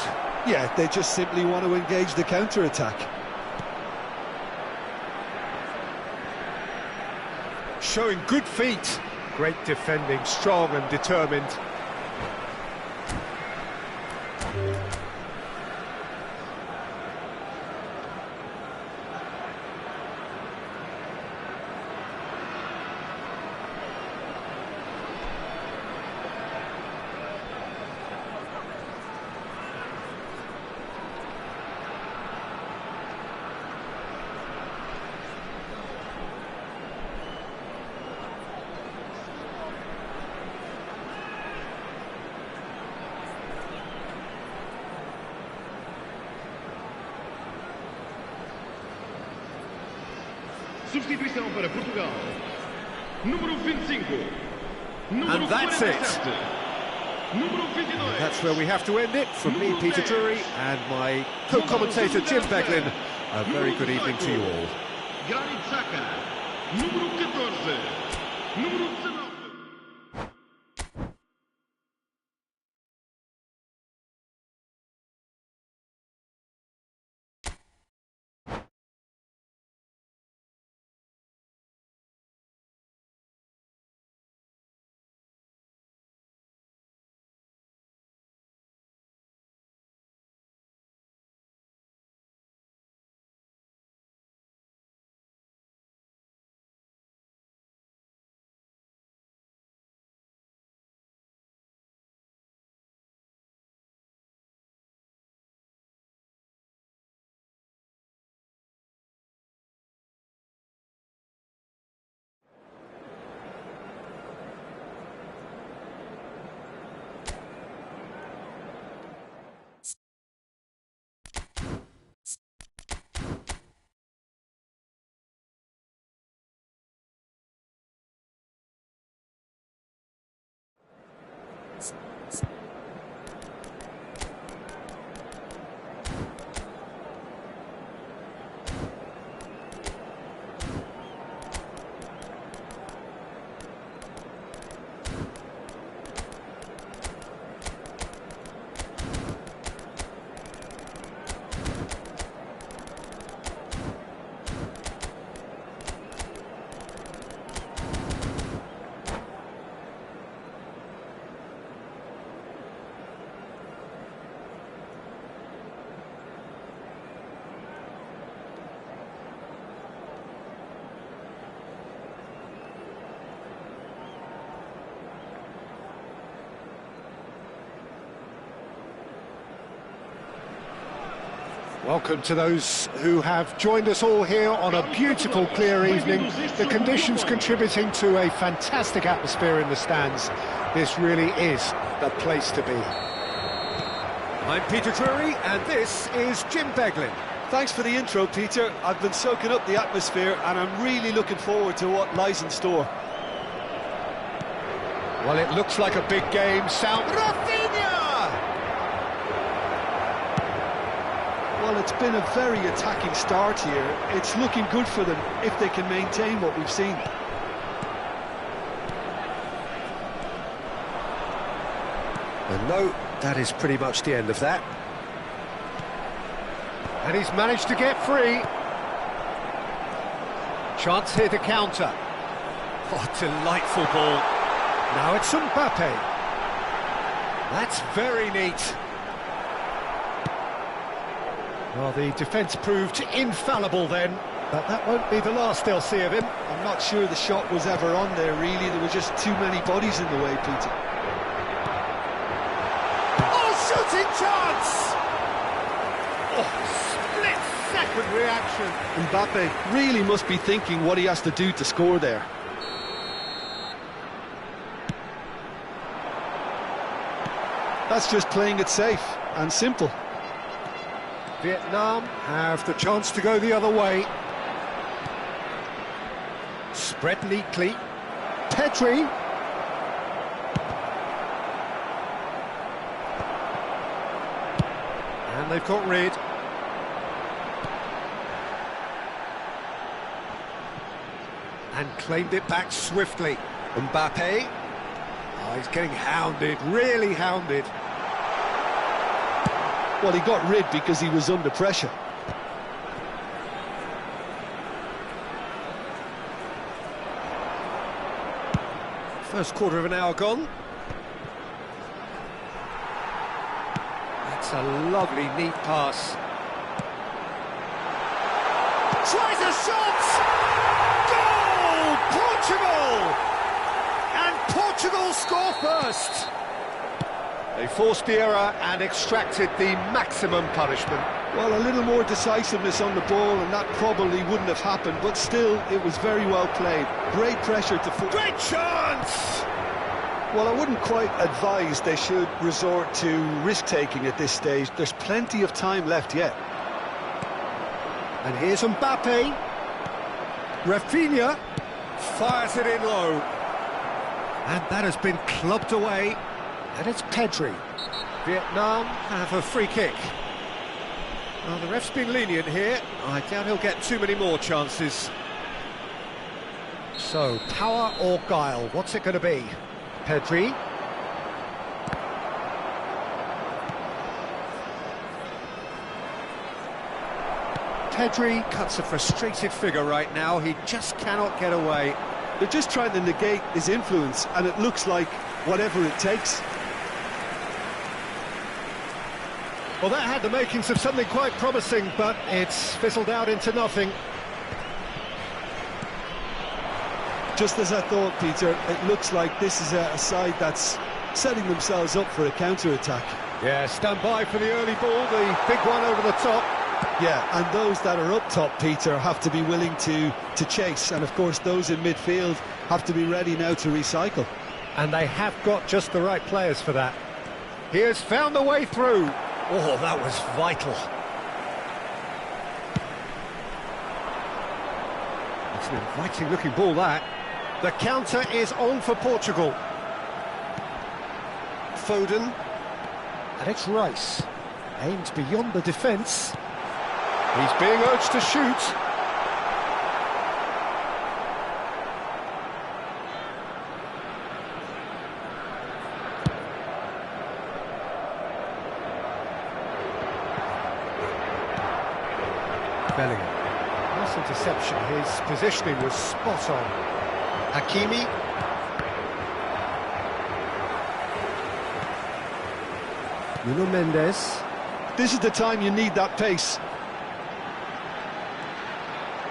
Yeah, they just simply want to engage the counter-attack. Showing good feet. Great defending, strong and determined. Substituição para Portugal. Número 25. Número And that's 47. it. Número 22. That's where we have to end it. From me, Peter Drury, and my co-commentator, Jim Beglin. A very good evening to you all. Granit Xhaka. Número 14. Número 19. Welcome to those who have joined us all here on a beautiful, clear evening. The conditions contributing to a fantastic atmosphere in the stands. This really is the place to be. I'm Peter Drury, and this is Jim Beglin. Thanks for the intro, Peter. I've been soaking up the atmosphere, and I'm really looking forward to what lies in store. Well, it looks like a big game. Rafinha! Well, it's been a very attacking start here. It's looking good for them if they can maintain what we've seen. And no, that is pretty much the end of that. And he's managed to get free. Chance here to counter. Oh, delightful ball. Now it's Mbappe. That's very neat. Well, the defence proved infallible then, but that won't be the last they'll see of him. I'm not sure the shot was ever on there, really. There were just too many bodies in the way, Peter. Oh, shooting chance! Oh, split-second reaction. Mbappe really must be thinking what he has to do to score there. That's just playing it safe and simple. Vietnam have the chance to go the other way. Spread neatly. Pedri. And they've got rid. And claimed it back swiftly. Mbappe. Oh, he's getting hounded, really hounded. Well, he got rid because he was under pressure. First quarter of an hour gone. That's a lovely, neat pass. Tries a shot! Goal! Portugal! And Portugal score first. They forced the error and extracted the maximum punishment. Well, a little more decisiveness on the ball and that probably wouldn't have happened, but still, it was very well played. Great pressure to... Great chance! Well, I wouldn't quite advise they should resort to risk-taking at this stage. There's plenty of time left yet. And here's Mbappe. Rafinha fires it in low. And that has been clubbed away. And it's Pedri. Vietnam have a free kick. Well, the ref's been lenient here. I doubt he'll get too many more chances. So, power or guile? What's it going to be? Pedri. Pedri cuts a frustrated figure right now. He just cannot get away. They're just trying to negate his influence, and it looks like whatever it takes. Well, that had the makings of something quite promising, but it's fizzled out into nothing. Just as I thought, Peter, it looks like this is a side that's setting themselves up for a counter-attack. Yeah, stand by for the early ball, the big one over the top. Yeah, and those that are up top, Peter, have to be willing to chase. And, of course, those in midfield have to be ready now to recycle. And they have got just the right players for that. He has found a way through. Oh, that was vital. It's an inviting-looking ball, that. The counter is on for Portugal. Foden. And it's Rice. Aimed beyond the defence. He's being urged to shoot. Bellingham. Nice interception. His positioning was spot on. Hakimi. Nuno Mendes. This is the time you need that pace.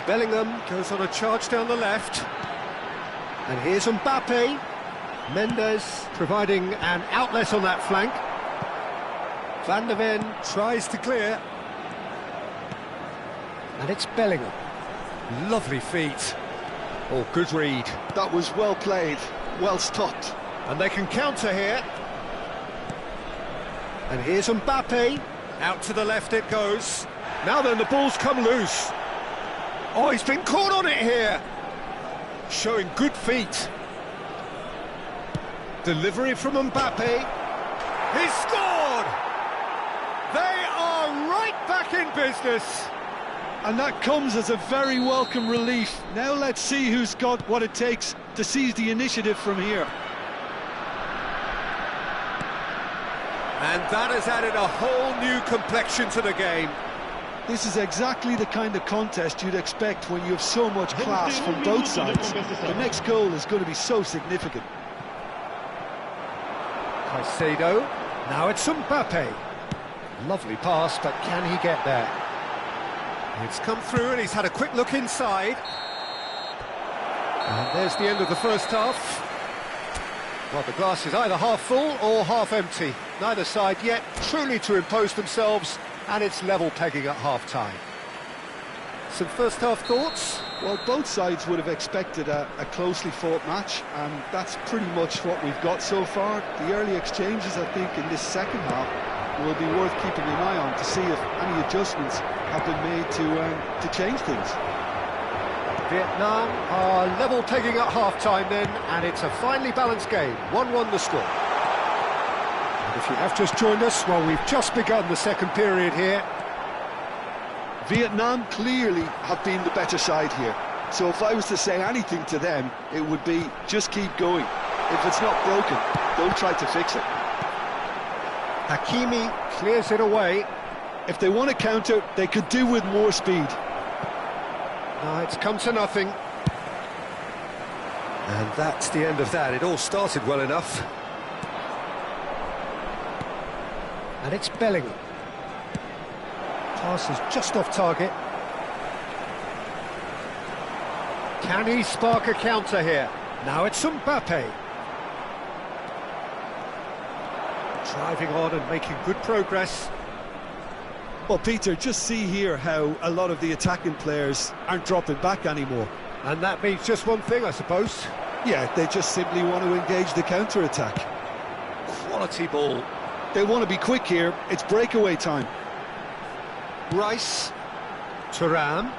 Bellingham goes on a charge down the left. And here's Mbappe. Mendes providing an outlet on that flank. Van der Ven tries to clear. And it's Bellingham. Lovely feet. Oh, good read. That was well played, well stopped. And they can counter here. And here's Mbappe. Out to the left it goes. Now then, the ball's come loose. Oh, he's been caught on it here. Showing good feet. Delivery from Mbappe. He's scored! They are right back in business. And that comes as a very welcome relief. Now let's see who's got what it takes to seize the initiative from here. And that has added a whole new complexion to the game. This is exactly the kind of contest you'd expect when you have so much class from both sides. The next goal is going to be so significant. Caicedo, now it's Mbappe. Lovely pass, but can he get there? It's come through and he's had a quick look inside. And there's the end of the first half. Well, the glass is either half full or half empty. Neither side yet truly to impose themselves, and it's level pegging at half-time. Some first-half thoughts? Well, both sides would have expected a closely fought match, and that's pretty much what we've got so far. The early exchanges, I think, in this second half will be worth keeping an eye on to see if any adjustments have been made to change things. Vietnam are level pegging at half-time then, and it's a finely balanced game. 1-1 the score. And if you have just joined us, well, we've just begun the second period here. Vietnam clearly have been the better side here. So if I was to say anything to them, it would be just keep going. If it's not broken, don't try to fix it. Hakimi clears it away. If they want to counter, they could do with more speed. No, it's come to nothing. And that's the end of that. It all started well enough. And it's Bellingham. Pass is just off target. Can he spark a counter here? Now it's Mbappe. Driving on and making good progress. Well, Peter, just see here how a lot of the attacking players aren't dropping back anymore. And that means just one thing, I suppose. Yeah, they just simply want to engage the counter-attack. Quality ball. They want to be quick here. It's breakaway time. Rice. Thuram.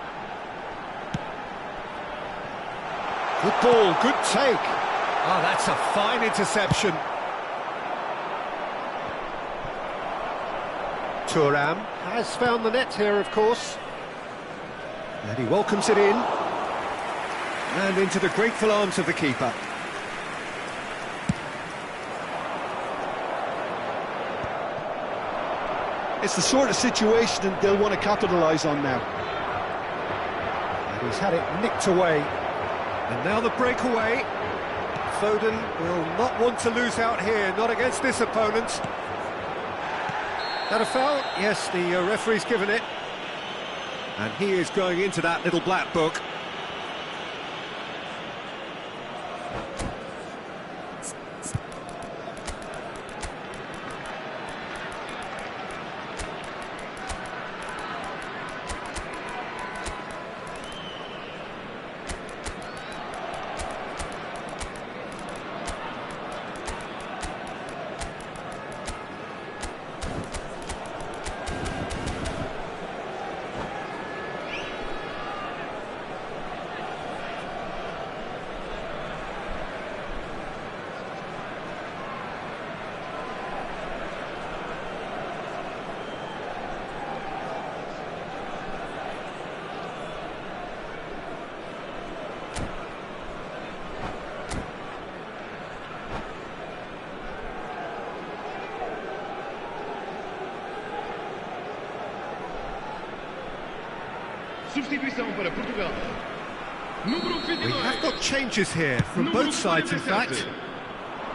Good ball, good take. Oh, that's a fine interception. Thuram has found the net here, of course. And he welcomes it in. And into the grateful arms of the keeper. It's the sort of situation that they'll want to capitalise on now. And he's had it nicked away. And now the breakaway. Foden will not want to lose out here, not against this opponent. That a foul? Yes, the referee's given it. And he is going into that little black book. Substituição para Portugal. Número 22. We have got changes here from both sides, in fact.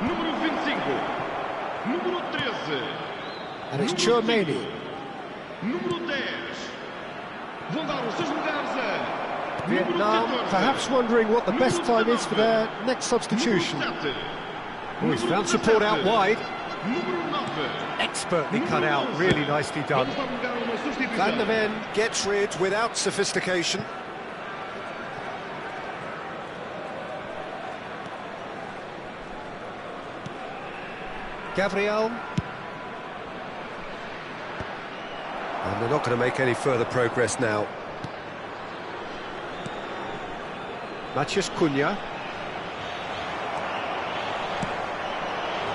Número 25. Número 13. And it's Tchouaméni. Número 10. Vão dar os seus lugares a Vietnam perhaps wondering what the best time is for their next substitution. Oh, he's found support out wide. Número 9. Expertly cut out, really nicely done. Vamos dar lugar a uma substituição. Van der Ven gets rid without sophistication. Gabriel. And they're not going to make any further progress now. Matheus Cunha.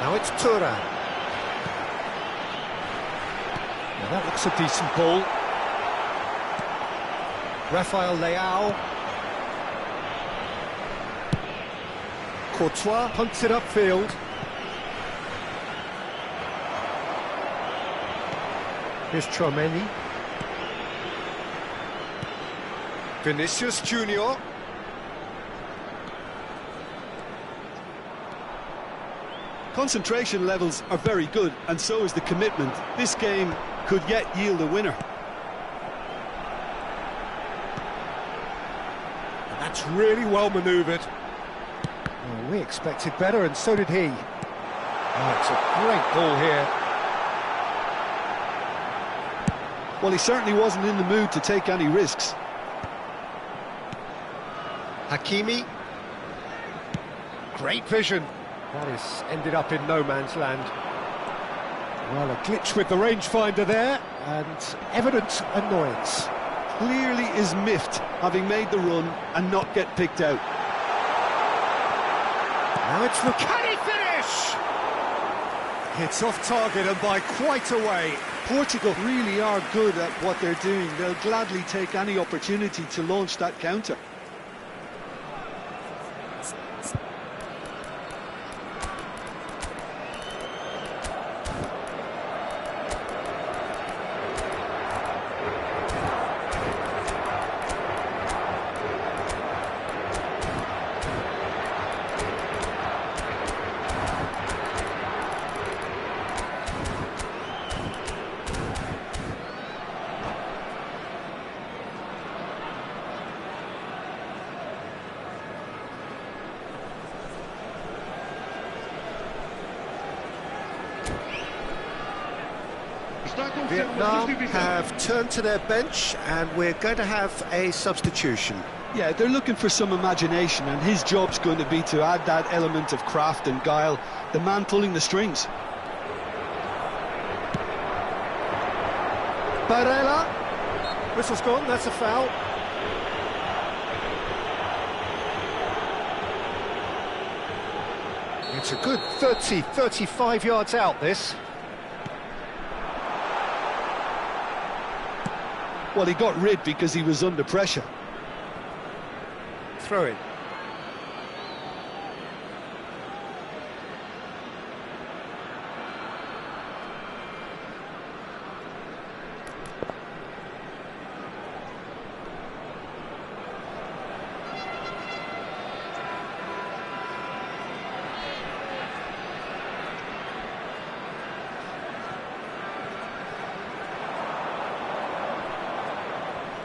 Now it's Thuram. Now that looks a decent ball. Rafael Leao. Courtois punts it upfield. Here's Tchouaméni. Vinicius Junior. Concentration levels are very good, and so is the commitment. This game could yet yield a winner. That's really well manoeuvred. Oh, we expected better, and so did he. Oh, it's a great ball here. Well, he certainly wasn't in the mood to take any risks. Hakimi. Great vision. That is ended up in no man's land. Well, a glitch with the rangefinder there, and evident annoyance. Clearly is miffed, having made the run and not get picked out. Now it's the... Can he finish? It's off target and by quite a way. Portugal really are good at what they're doing. They'll gladly take any opportunity to launch that counter. Vietnam have turned to their bench, and we're going to have a substitution. Yeah, they're looking for some imagination, and his job's going to be to add that element of craft and guile, the man pulling the strings. Barella. Whistle's gone, that's a foul. It's a good 30, 35 yards out, this. Well, he got rid because he was under pressure. Throw in.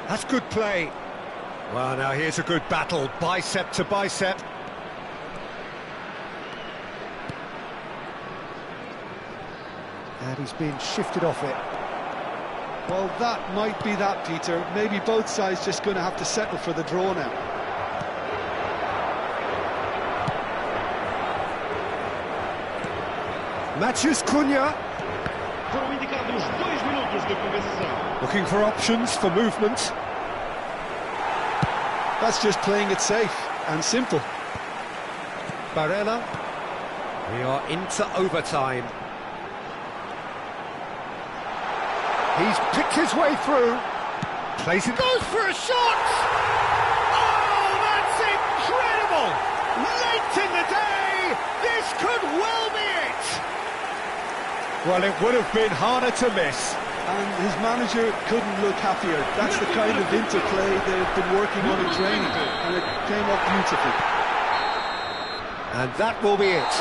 That's good play. Well, now here's a good battle, bicep to bicep. And he's been shifted off it. Well, that might be that, Peter. Maybe both sides just going to have to settle for the draw now. Matheus Cunha. Foram indicados 2 minutos de compensação. Looking for options for movement. That's just playing it safe and simple. Barella. We are into overtime. He's picked his way through. Plays it. Goes for a shot! Oh, that's incredible! Late in the day, this could well be it! Well, it would have been harder to miss. And his manager couldn't look happier. That's the kind of interplay they've been working on in training, and it came up beautifully. And that will be it.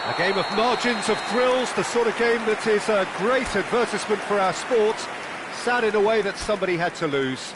A game of margins of thrills, the sort of game that is a great advertisement for our sport. Sad in a way that somebody had to lose.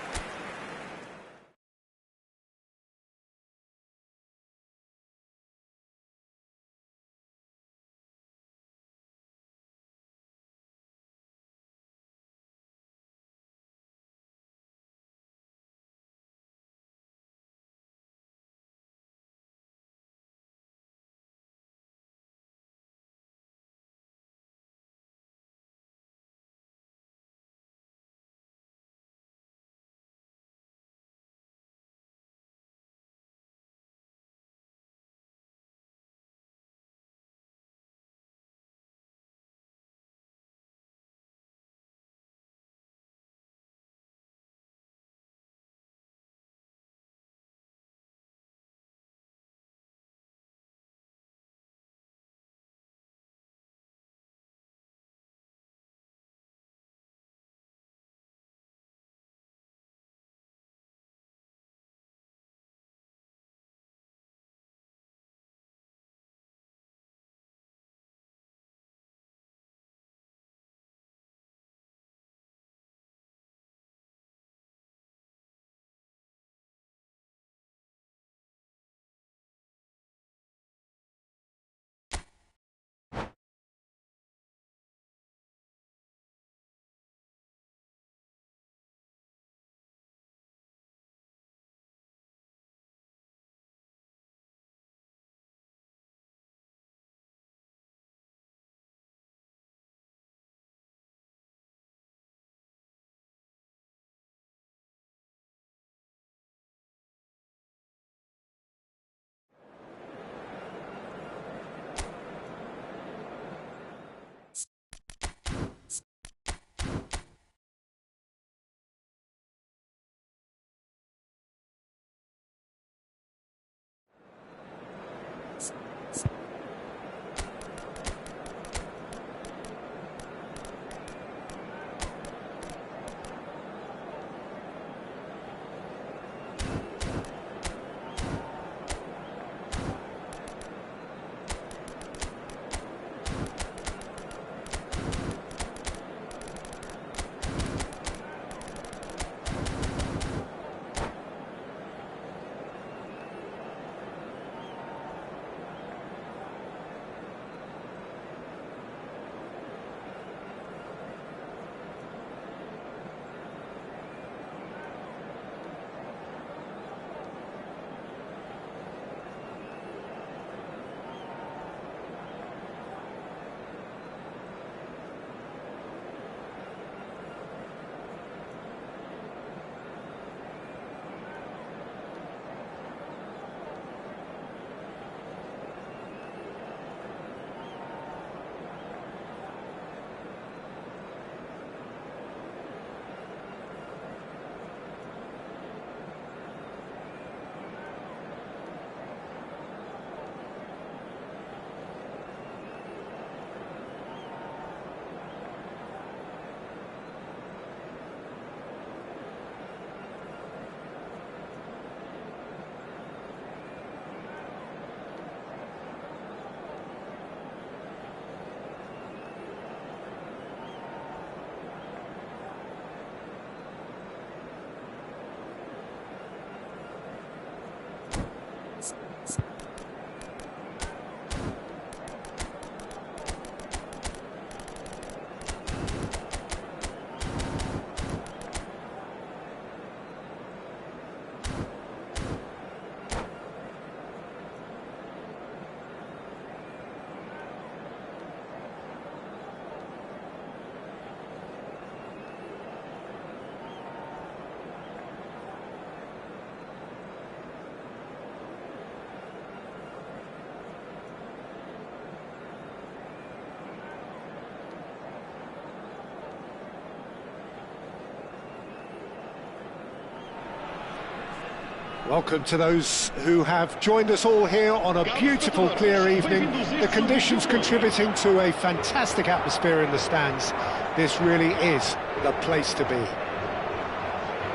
Welcome to those who have joined us all here on a beautiful, clear evening. The conditions contributing to a fantastic atmosphere in the stands. This really is the place to be.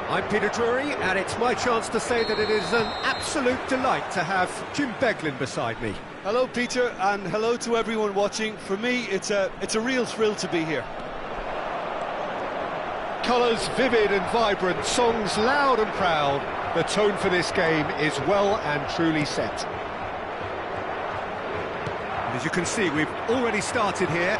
I'm Peter Drury, and it's my chance to say that it is an absolute delight to have Jim Beglin beside me. Hello, Peter, and hello to everyone watching. For me, it's a real thrill to be here. Colours vivid and vibrant, songs loud and proud. The tone for this game is well and truly set. And as you can see, we've already started here.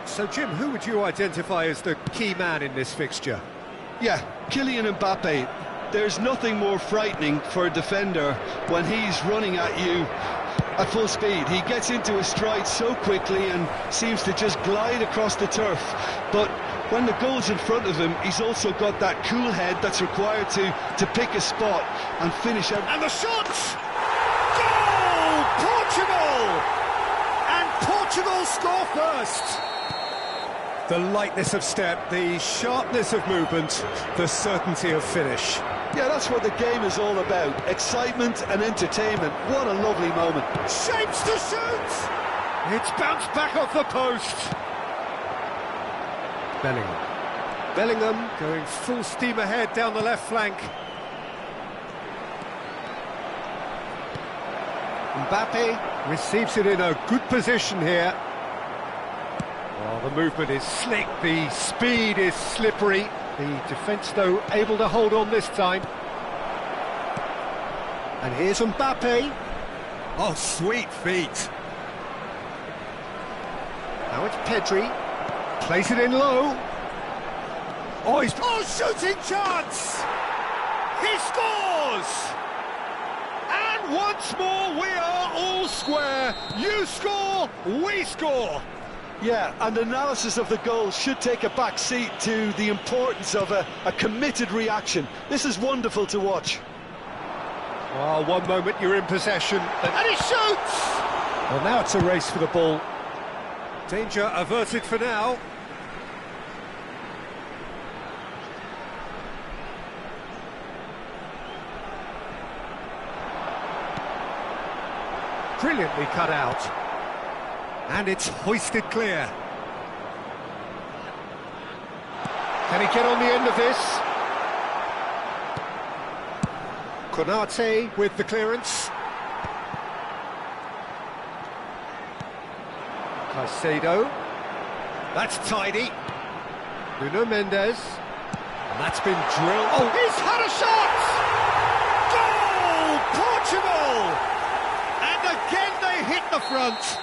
So, Jim, who would you identify as the key man in this fixture? Yeah, Kylian Mbappe. There's nothing more frightening for a defender when he's running at you at full speed. He gets into his stride so quickly and seems to just glide across the turf. But when the goal's in front of him, he's also got that cool head that's required to pick a spot and finish out. And the shot! Goal! Portugal! And Portugal score first! The lightness of step, the sharpness of movement, the certainty of finish. Yeah, that's what the game is all about. Excitement and entertainment. What a lovely moment. Shapes to shoot! It's bounced back off the post. Bellingham. Bellingham going full steam ahead down the left flank. Mbappe receives it in a good position here. Oh, the movement is slick, the speed is slippery. The defence, though, able to hold on this time. And here's Mbappe. Oh, sweet feet. Now it's Pedri. Plays it in low. Oh, he's... Oh, shooting chance! He scores! And once more, we are all square. You score, we score. Yeah, and analysis of the goal should take a back seat to the importance of a committed reaction. This is wonderful to watch. Oh, one moment you're in possession. And he shoots! Well, now it's a race for the ball. Danger averted for now. Brilliantly cut out. And it's hoisted clear. Can he get on the end of this? Konate with the clearance. Caicedo. That's tidy. Nuno Mendes. And that's been drilled. Oh, he's had a shot! Goal! Portugal! And again they hit the front.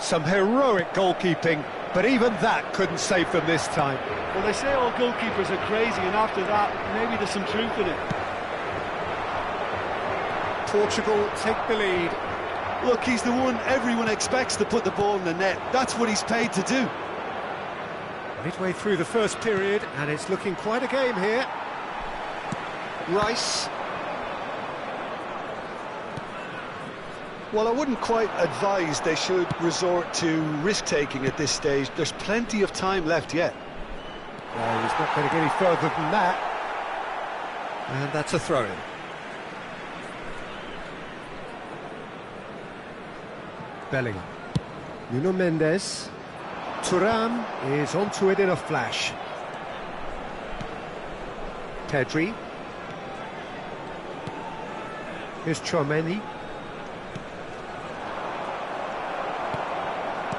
Some heroic goalkeeping, but even that couldn't save them this time. Well, they say all goalkeepers are crazy, and after that, maybe there's some truth in it. Portugal take the lead. Look, he's the one everyone expects to put the ball in the net. That's what he's paid to do. Midway through the first period, and it's looking quite a game here. Rice. Well, I wouldn't quite advise they should resort to risk-taking at this stage. There's plenty of time left yet. Well, he's not going to get any further than that. And that's a throw-in. Bellingham. Nuno Mendes. Thuram is onto it in a flash. Pedri. Here's Tchouaméni.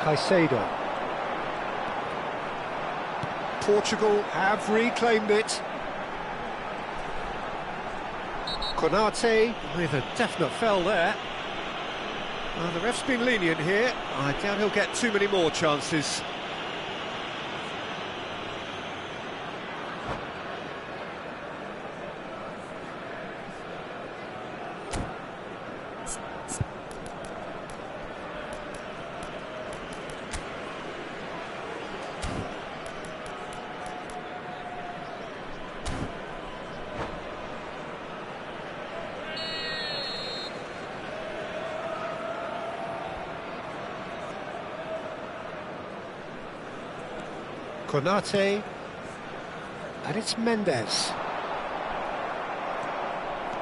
Caicedo. Portugal have reclaimed it. Konate with a definite foul there. The ref's been lenient here. I doubt he'll get too many more chances. Konate. And it's Mendes.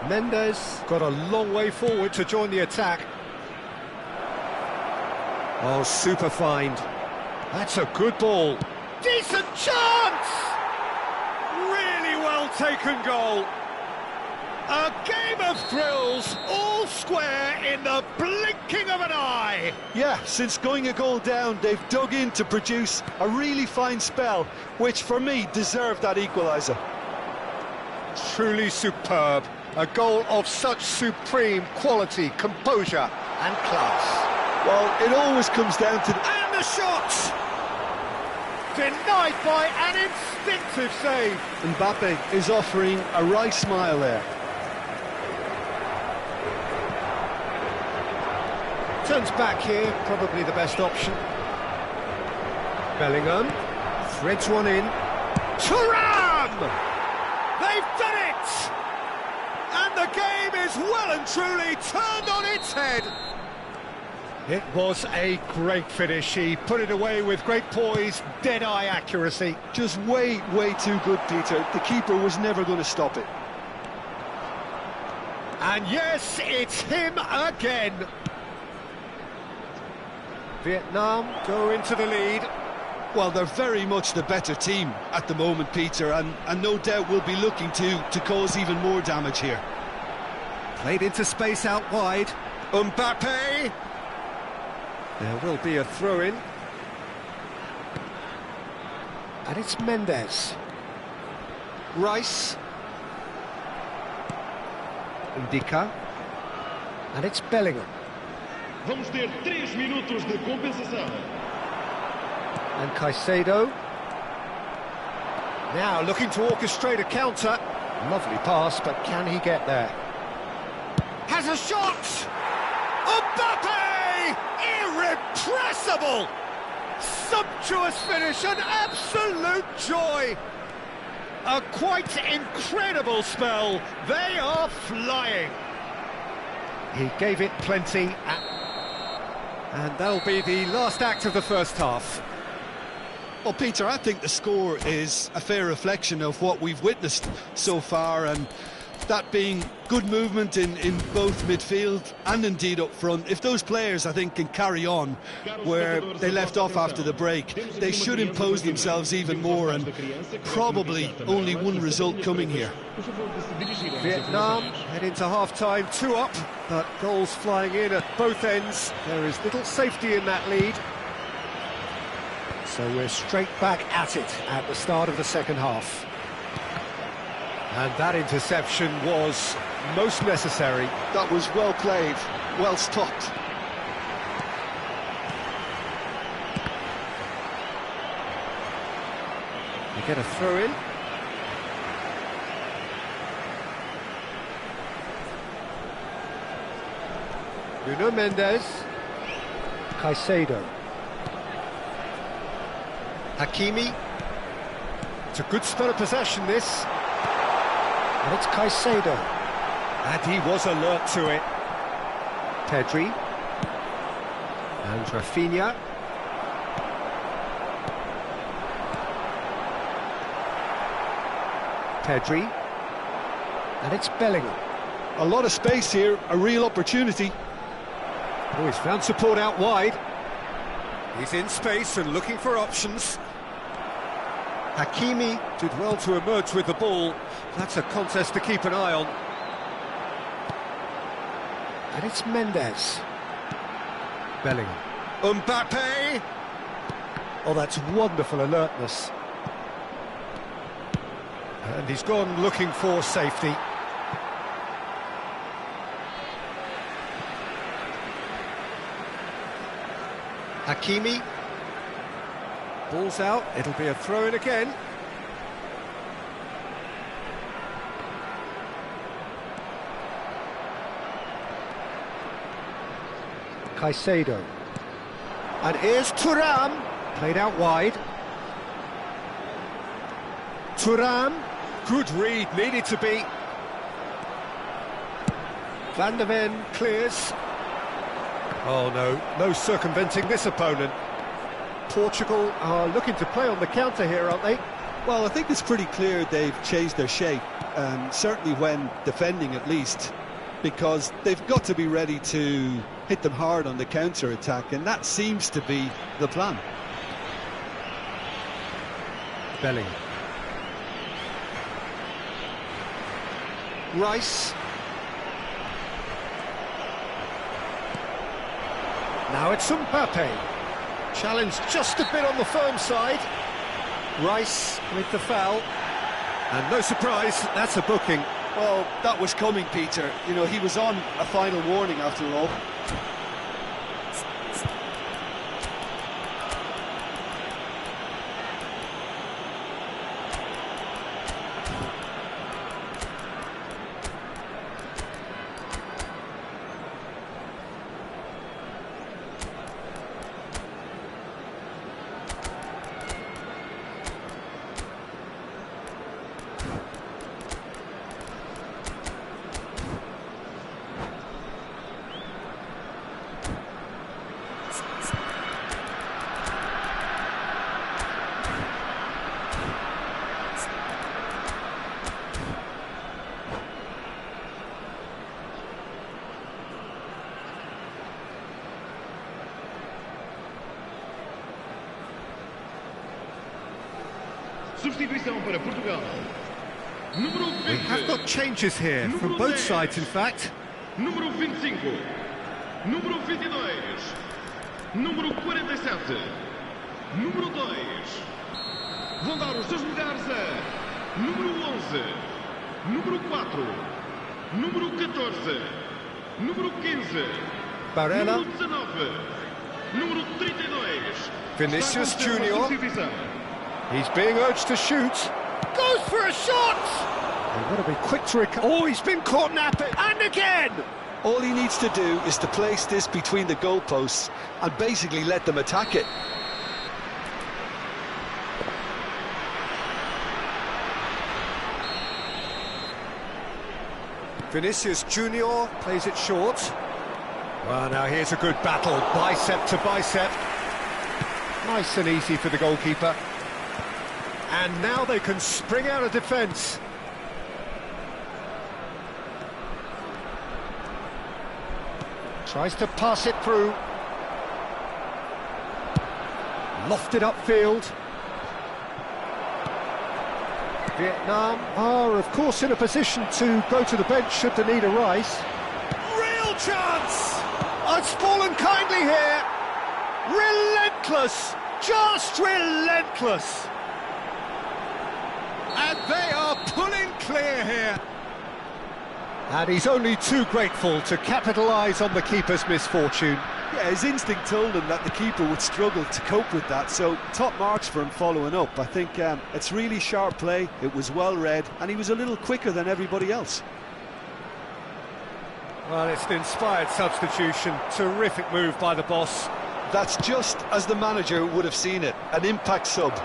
Mendes got a long way forward to join the attack. Oh, super find. That's a good ball. Decent chance! Really well taken goal. A game of thrills, all square in the blinking of an eye. Yeah, since going a goal down, they've dug in to produce a really fine spell, which for me deserved that equaliser. Truly superb. A goal of such supreme quality, composure and class. Well, it always comes down to... And the shot! Denied by an instinctive save. Mbappe is offering a wry smile there. Turns back here, probably the best option. Bellingham threads one in. Thuram! They've done it! And the game is well and truly turned on its head. It was a great finish. He put it away with great poise, dead-eye accuracy. Just way too good, Peter. The keeper was never going to stop it. And yes, it's him again. Vietnam go into the lead. Well, they're very much the better team at the moment, Peter, and no doubt will be looking to cause even more damage here. Played into space out wide. Mbappe! There will be a throw-in. And it's Mendes. Rice. Ndika. And it's Bellingham. Vamos ter 3 minutos de compensação. And Caicedo. Now looking to orchestrate a counter. Lovely pass, but can he get there? Has a shot! Mbappe! Irrepressible! Sumptuous finish, an absolute joy! A quite incredible spell. They are flying. He gave it plenty. And that'll be the last act of the first half. Well, Peter, I think the score is a fair reflection of what we've witnessed so far, and that being good movement in both midfield and indeed up front. If those players, I think, can carry on where they left off after the break, they should impose themselves even more, and probably only one result coming here. Vietnam head into half-time, 2 up, but goals flying in at both ends. There is little safety in that lead. So we're straight back at it at the start of the second half. And that interception was most necessary. That was well played, well stopped. You get a throw-in. Nuno Mendes. Caicedo. Hakimi. It's a good spell of possession, this. And it's Caicedo. And he was alert to it. Pedri. And Rafinha. Pedri. And it's Bellingham. A lot of space here, a real opportunity. Oh, he's found support out wide. He's in space and looking for options. Hakimi did well to emerge with the ball. That's a contest to keep an eye on. And it's Mendes. Bellingham. Mbappe! Oh, that's wonderful alertness. And he's gone looking for safety. Hakimi. Ball's out, it'll be a throw-in again. Caicedo. And here's Thuram, played out wide. Thuram, good read, needed to be. Van de Ven clears. Oh no, no circumventing this opponent. Portugal are looking to play on the counter here, aren't they? Well, I think it's pretty clear they've changed their shape, certainly when defending at least, because they've got to be ready to hit them hard on the counter-attack, and that seems to be the plan. Bellingham. Rice. Now it's Mbappe. Challenge just a bit on the firm side. Rice with the foul. And no surprise, that's a booking. Well, that was coming, Peter. You know, he was on a final warning after all. Substituição para Portugal. Número 20. We have got changes here from both sides, in fact. Número 25. Número 22. Número 47. Número 2. Vão dar os seus lugares a número 11. Número 4. Número 14. Número 15. Barella. Número 19. Número 32. Vinicius Está a acontecer uma Junior. substituição. He's being urged to shoot. Goes for a shot! They've got to be quick to recover. Oh, he's been caught napping. And again! All he needs to do is to place this between the goalposts and basically let them attack it. Vinicius Junior plays it short. Well, now here's a good battle, bicep to bicep. Nice and easy for the goalkeeper. And now they can spring out of defence. Tries to pass it through. Lofted upfield. Vietnam are, of course, in a position to go to the bench should the need arise. Real chance! It's fallen kindly here. Relentless! Just relentless! And they are pulling clear here. And he's only too grateful to capitalise on the keeper's misfortune. Yeah, his instinct told him that the keeper would struggle to cope with that, so top marks for him following up. I think it's really sharp play, it was well read, and he was a little quicker than everybody else. Well, it's an inspired substitution. Terrific move by the boss. That's just as the manager would have seen it, an impact sub.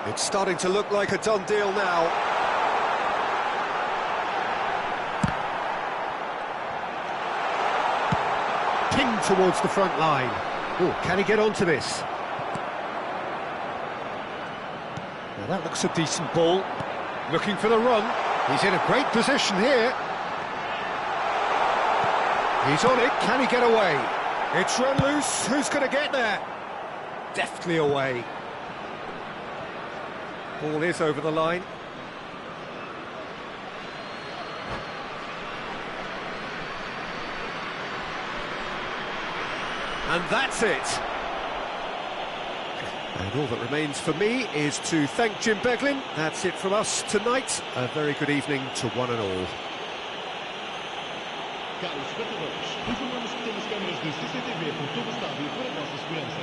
It's starting to look like a done deal now. Pinged towards the front line. Oh, can he get onto this? Now that looks a decent ball. Looking for the run. He's in a great position here. He's on it. Can he get away? It's run loose. Who's going to get there? Deftly away. Ball is over the line. And that's it. And all that remains for me is to thank Jim Beglin. That's it from us tonight. A very good evening to one and all. Caros espectadores, informamos que temos câmaras de CCTV por todo o estádio para a vossa segurança.